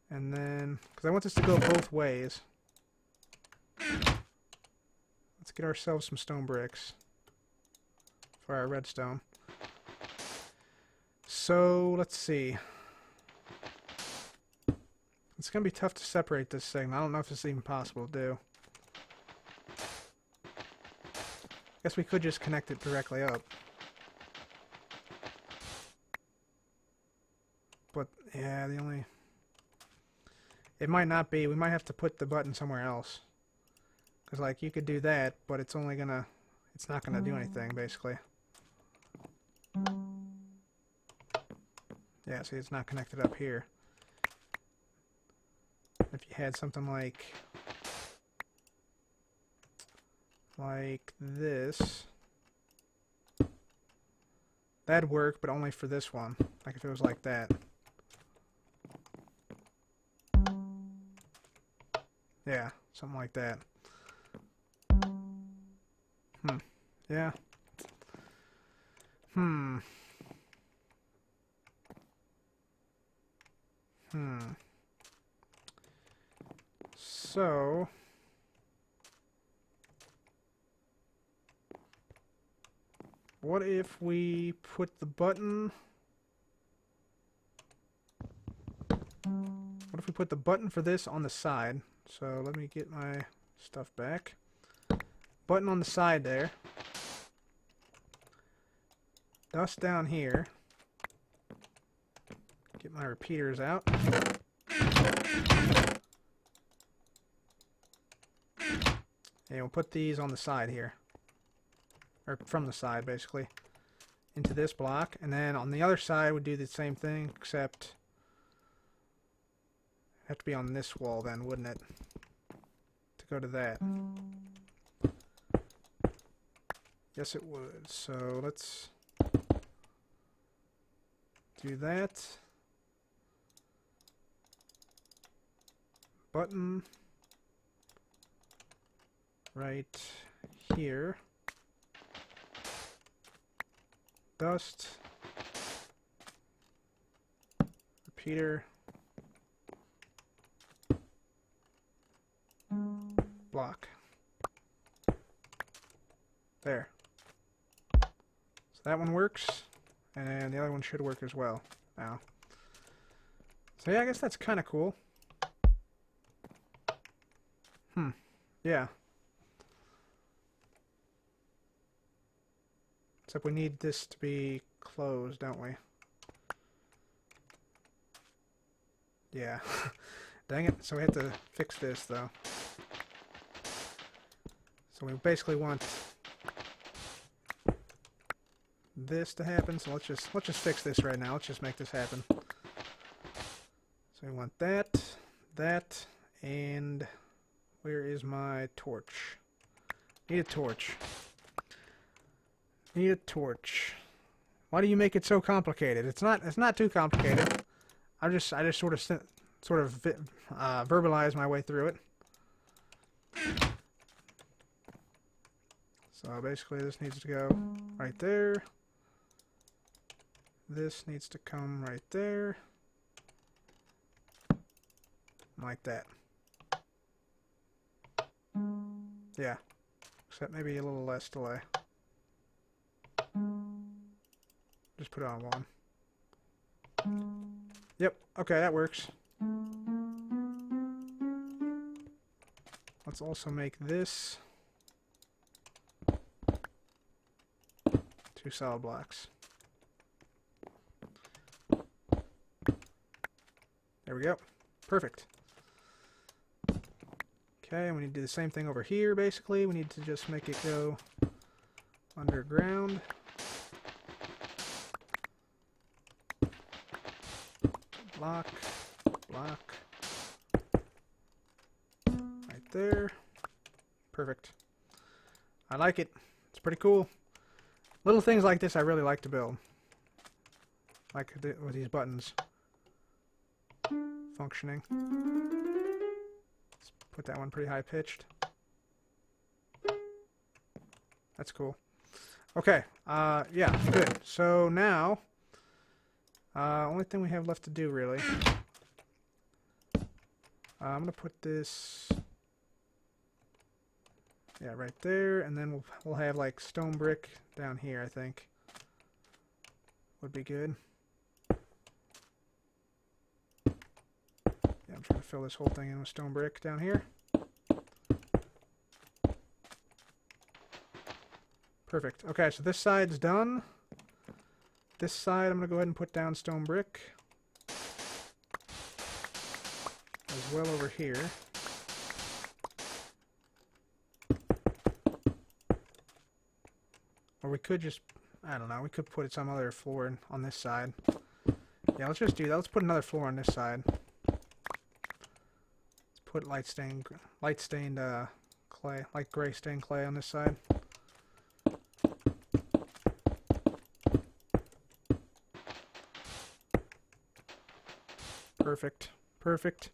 And then, because I want this to go both ways. Let's get ourselves some stone bricks for our redstone. So, let's see. gonna be tough to separate this thing. I don't know if it's even possible to do. Guess we could just connect it directly up. But, yeah, the only... It might not be. We might have to put the button somewhere else. Because, like, you could do that, but it's only gonna... It's not gonna do anything, basically. Yeah, see, it's not connected up here. If you had something like this, that'd work, but only for this one. Like if it was like that. Yeah, something like that. Yeah. So... What if we put the button... What if we put the button for this on the side? So let me get my stuff back. Button on the side there. Dust down here. Get my repeaters out. And we'll put these on the side here. Or from the side, basically. Into this block. And then on the other side, we'd do the same thing, except... It'd have to be on this wall then, wouldn't it? To go to that. Yes, it would. So, let's... do that. Button. Right here. Dust. Repeater. Block. There. So that one works, and the other one should work as well now. So yeah, I guess that's kind of cool. Yeah. Except we need this to be closed, don't we? Yeah. Dang it. So we have to fix this, though. So we basically want this to happen. So let's just fix this right now. Let's just make this happen. So we want that, and where is my torch? Need a torch. Need a torch. Why do you make it so complicated? It's not too complicated. I just sort of verbalize my way through it. So basically this needs to go right there. This needs to come right there. Like that. Yeah. Except maybe a little less delay. Just put it on one. Yep, okay, that works. Let's also make this 2 solid blocks. There we go. Perfect. Okay, and we need to do the same thing over here, basically. We need to just make it go underground. Block, block, right there. Perfect. I like it. It's pretty cool. Little things like this I really like to build. Like with these buttons functioning. Let's put that one pretty high pitched. That's cool. Okay, yeah, good. So now, only thing we have left to do, really. I'm going to put this, yeah, right there, and then we'll have, like, stone brick down here, I think. Would be good. Yeah, I'm trying to fill this whole thing in with stone brick down here. Perfect. Okay, so this side's done. This side I'm going to go ahead and put down stone brick. As well over here. Or we could just, I don't know, we could put some other floor on this side. Yeah, let's just do that. Let's put another floor on this side. Let's put light stained clay, light gray stained clay on this side. Perfect. Perfect.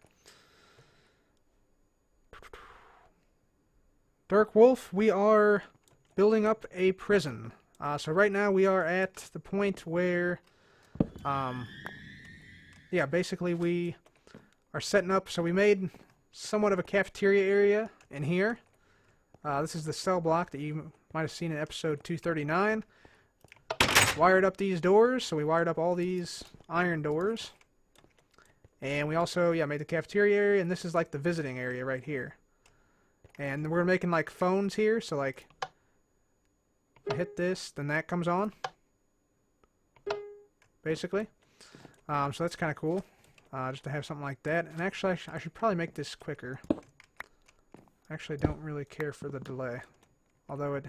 Dark Wolf, we are building up a prison. So right now we are at the point where, yeah, basically we are setting up. So we made somewhat of a cafeteria area in here. This is the cell block that you might have seen in episode 239. Wired up these doors. So we wired up all these iron doors. And we also, yeah, made the cafeteria area, and this is like the visiting area right here. And we're making like phones here, so like, I hit this, then that comes on. Basically. So that's kind of cool, just to have something like that. And actually, I should probably make this quicker. I actually don't really care for the delay. Although it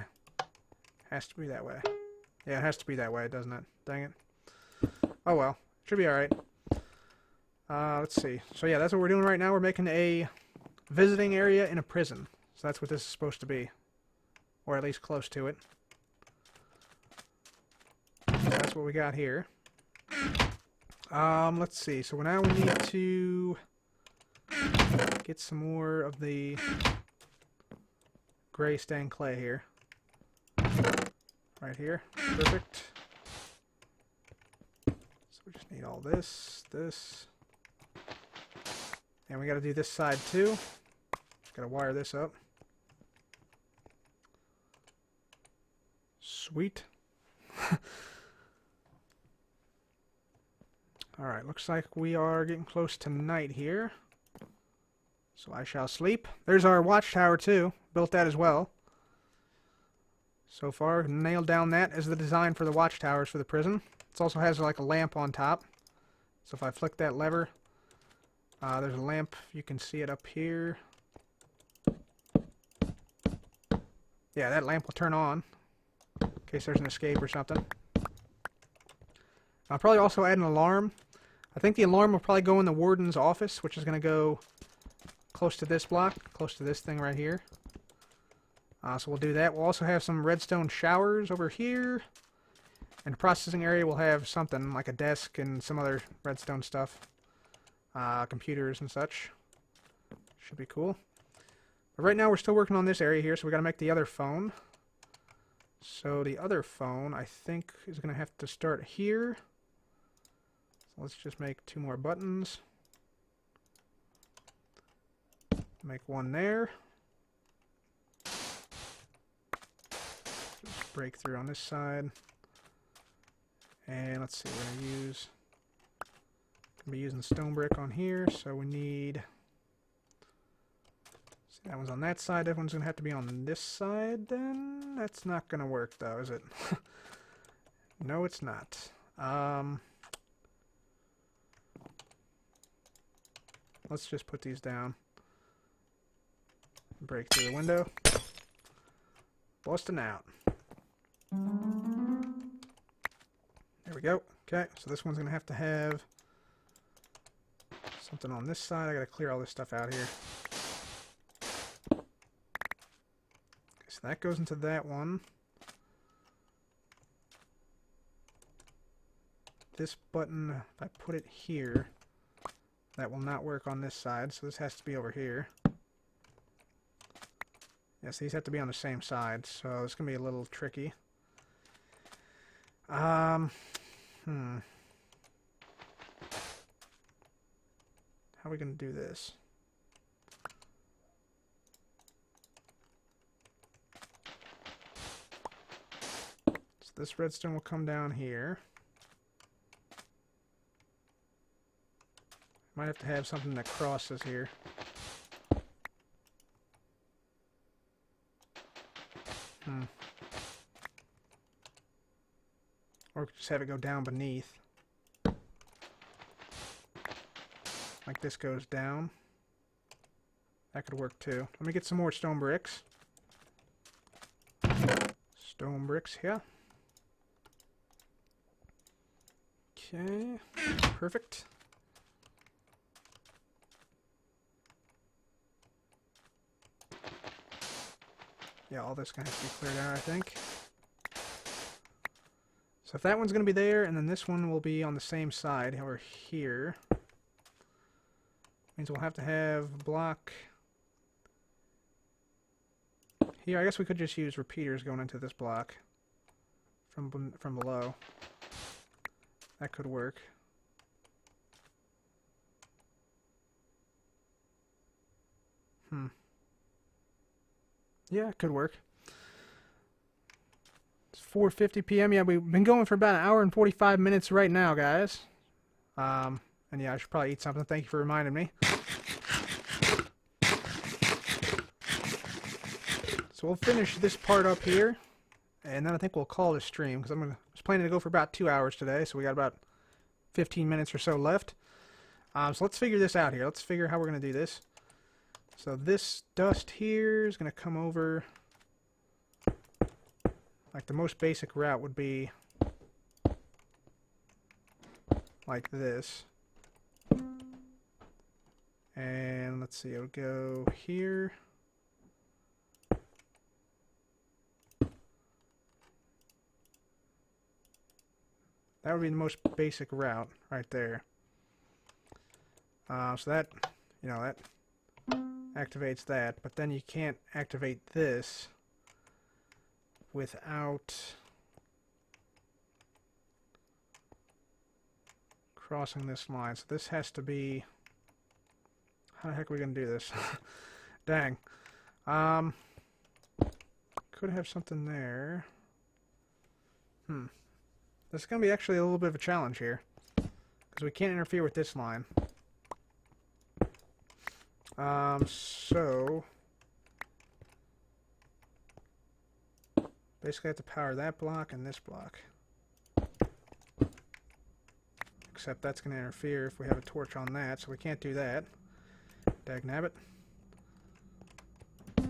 has to be that way. Yeah, it has to be that way, doesn't it? Dang it. Oh well, should be alright. Let's see. So yeah, that's what we're doing right now. We're making a visiting area in a prison. So that's what this is supposed to be. Or at least close to it. So that's what we got here. Let's see. So now we need to get some more of the gray stained clay here. Right here. Perfect. So we just need all this, this. And we got to do this side too. Got to wire this up. Sweet. Alright, looks like we are getting close to night here. So I shall sleep. There's our watchtower too. Built that as well. So far, nailed down that as the design for the watchtowers for the prison. It also has like a lamp on top. So if I flick that lever, there's a lamp. You can see it up here. Yeah, that lamp will turn on in case there's an escape or something. I'll probably also add an alarm. I think the alarm will probably go in the warden's office, which is going to go close to this block, close to this thing right here. So we'll do that. We'll also have some redstone showers over here. And the processing area will have something like a desk and some other redstone stuff. Computers and such. Should be cool. But right now we're still working on this area here, so we got to make the other phone. So the other phone, I think, is going to have to start here. So let's just make 2 more buttons. Make one there. Just break through on this side. And let's see, we're going to use... Gonna be using stone brick on here, so we need... See, that one's on that side, that one's gonna have to be on this side then? That's not gonna work though, is it? No, it's not. Let's just put these down. Break through the window. Busting out. There we go. Okay, so this one's gonna have to have something on this side. I gotta clear all this stuff out here. Okay, so that goes into that one. This button, if I put it here, that will not work on this side, so this has to be over here. Yes, these have to be on the same side, so it's gonna be a little tricky. How are we going to do this? So this redstone will come down here. Might have to have something that crosses here. Or just have it go down beneath. Like this goes down. That could work too. Let me get some more stone bricks. Stone bricks here. Okay, perfect. Yeah, all this gonna have to be cleared out, I think. So if that one's gonna be there, and then this one will be on the same side over here, means we'll have to have block here. I guess we could just use repeaters going into this block from below. That could work. Yeah, it could work. It's 4:50 p.m. Yeah, we've been going for about an hour and 45 minutes right now, guys. And yeah, I should probably eat something. Thank you for reminding me. So we'll finish this part up here, and then I think we'll call this stream, because I was planning to go for about 2 hours today, so we got about 15 minutes or so left. So let's figure this out here. Let's figure how we're going to do this. So this dust here is going to come over, like the most basic route would be like this. And let's see, it'll go here. That would be the most basic route right there. So that, that activates that, but then you can't activate this without crossing this line. So this has to be... How the heck are we going to do this? Dang. Could have something there. This is going to be actually a little bit of a challenge here, because we can't interfere with this line. So basically I have to power that block and this block. Except that's going to interfere if we have a torch on that, so we can't do that. Dagnabbit. So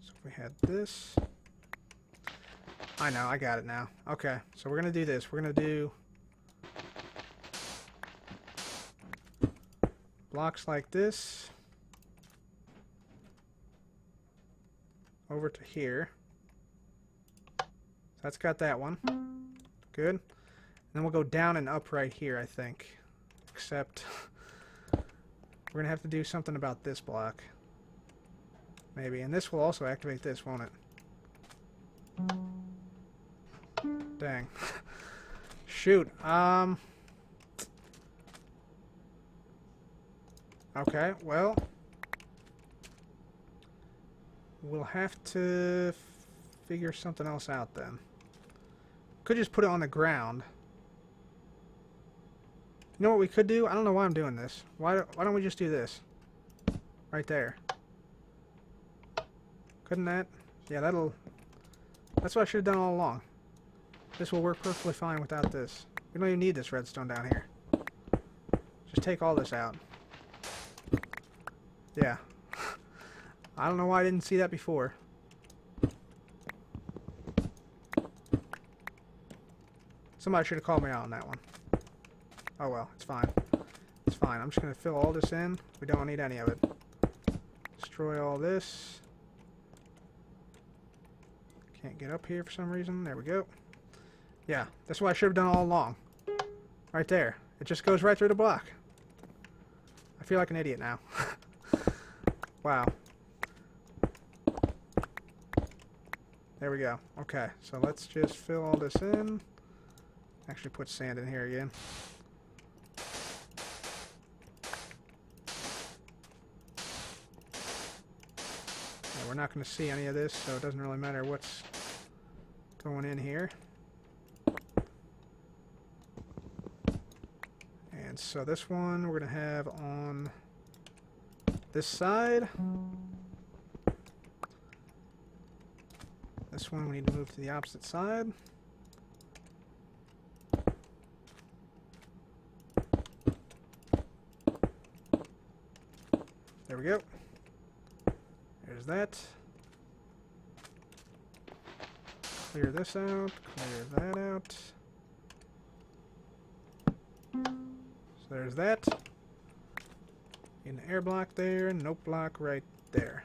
if we had this... I know, I got it now. Okay, so we're going to do this. We're going to do blocks like this over to here. So that's got that one. Good. And then we'll go down and up right here, I think. Except we're going to have to do something about this block. Maybe. And this will also activate this, won't it? Dang. Shoot. Okay, well, we'll have to figure something else out then. Could just put it on the ground. You know what we could do? I don't know why I'm doing this. Why don't we just do this? Right there. Couldn't that? Yeah, that's what I should have done all along. This will work perfectly fine without this. We don't even need this redstone down here. Just take all this out. Yeah. I don't know why I didn't see that before. Somebody should have called me out on that one. Oh well, it's fine. It's fine. I'm just going to fill all this in. We don't need any of it. Destroy all this. Can't get up here for some reason. There we go. Yeah, that's what I should have done all along. Right there. It just goes right through the block. I feel like an idiot now. Wow. There we go. Okay, so let's just fill all this in. Actually put sand in here again. Yeah, we're not going to see any of this, so it doesn't really matter what's going in here. And So this one we're going to have on this side. This one we need to move to the opposite side. There we go. There's that. Clear this out. Clear that out. So there's that. An air block there. Nope block right there.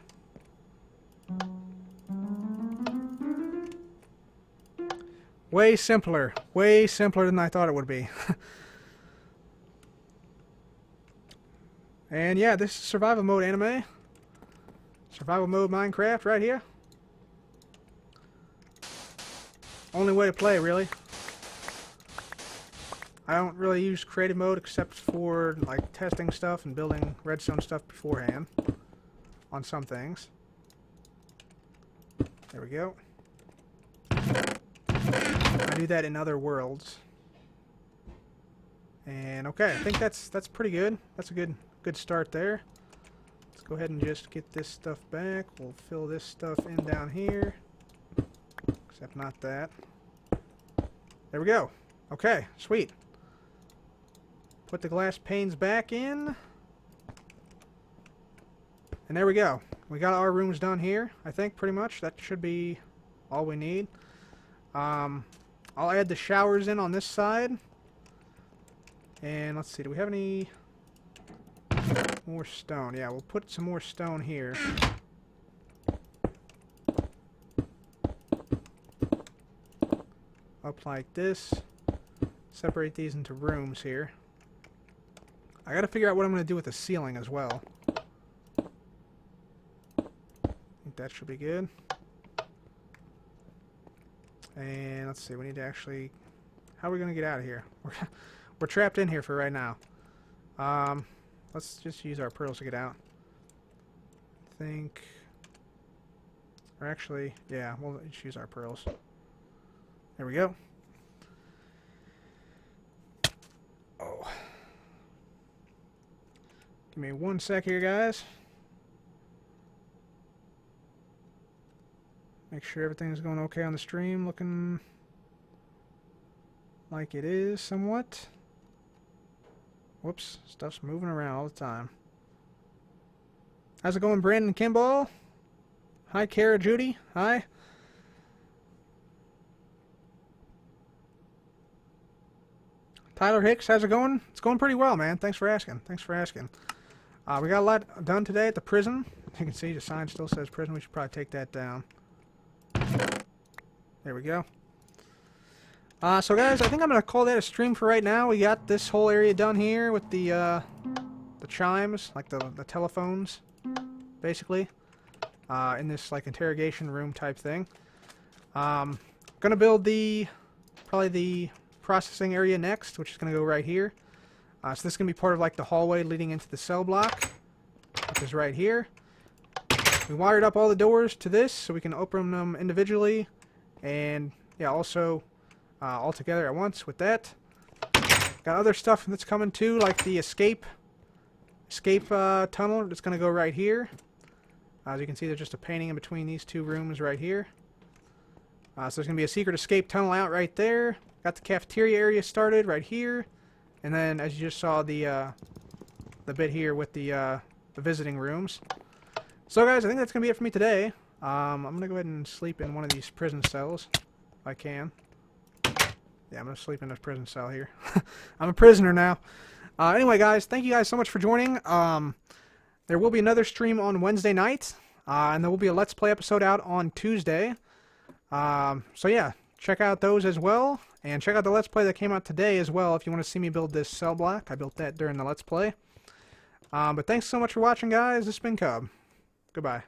Way simpler. Way simpler than I thought it would be. And yeah, this is survival mode anime. Survival mode Minecraft right here. Only way to play, really. I don't really use creative mode except for like testing stuff and building redstone stuff beforehand on some things. There we go. I do that in other worlds. And okay, I think that's pretty good. That's a good start there. Let's go ahead and just get this stuff back. We'll fill this stuff in down here. Except not that. There we go. Okay, sweet. Put the glass panes back in. And there we go. We got our rooms done here, I think, pretty much. That should be all we need. I'll add the showers in on this side. And let's see, do we have any more stone? Yeah, we'll put some more stone here. Up like this. Separate these into rooms here. I gotta figure out what I'm gonna do with the ceiling as well. I think that should be good. And let's see, we need to actually... How are we gonna get out of here? We're trapped in here for right now. Let's just use our pearls to get out. I think... Or actually, yeah, we'll just use our pearls. There we go. Oh. Give me 1 sec here, guys. Make sure everything's going okay on the stream. Looking like it is somewhat. Whoops, stuff's moving around all the time. How's it going, Brandon Kimball? Hi, Kara Judy. Hi. Tyler Hicks, how's it going? It's going pretty well, man. Thanks for asking. Thanks for asking. We got a lot done today at the prison. You can see the sign still says prison. We should probably take that down. There we go. So guys, I think I'm going to call that a stream for right now. We got this whole area done here with the chimes, like the telephones, basically, in this like interrogation room type thing. Going to build probably the processing area next, which is going to go right here. So this is going to be part of like the hallway leading into the cell block, which is right here. We wired up all the doors to this so we can open them individually, and yeah, also all together at once with that. Got other stuff that's coming too, like the escape tunnel that's going to go right here. As you can see, there's just a painting in between these two rooms right here. So there's going to be a secret escape tunnel out right there. Got the cafeteria area started right here. And then, as you just saw, the bit here with the visiting rooms. So guys, I think that's going to be it for me today. I'm going to go ahead and sleep in one of these prison cells, if I can. Yeah, I'm going to sleep in this prison cell here. I'm a prisoner now. Anyway, guys, thank you guys so much for joining. There will be another stream on Wednesday night, and there will be a Let's Play episode out on Tuesday. So yeah, check out those as well, and check out the Let's Play that came out today as well if you want to see me build this cell block. I built that during the Let's Play. But thanks so much for watching, guys. This has been Cub. Goodbye.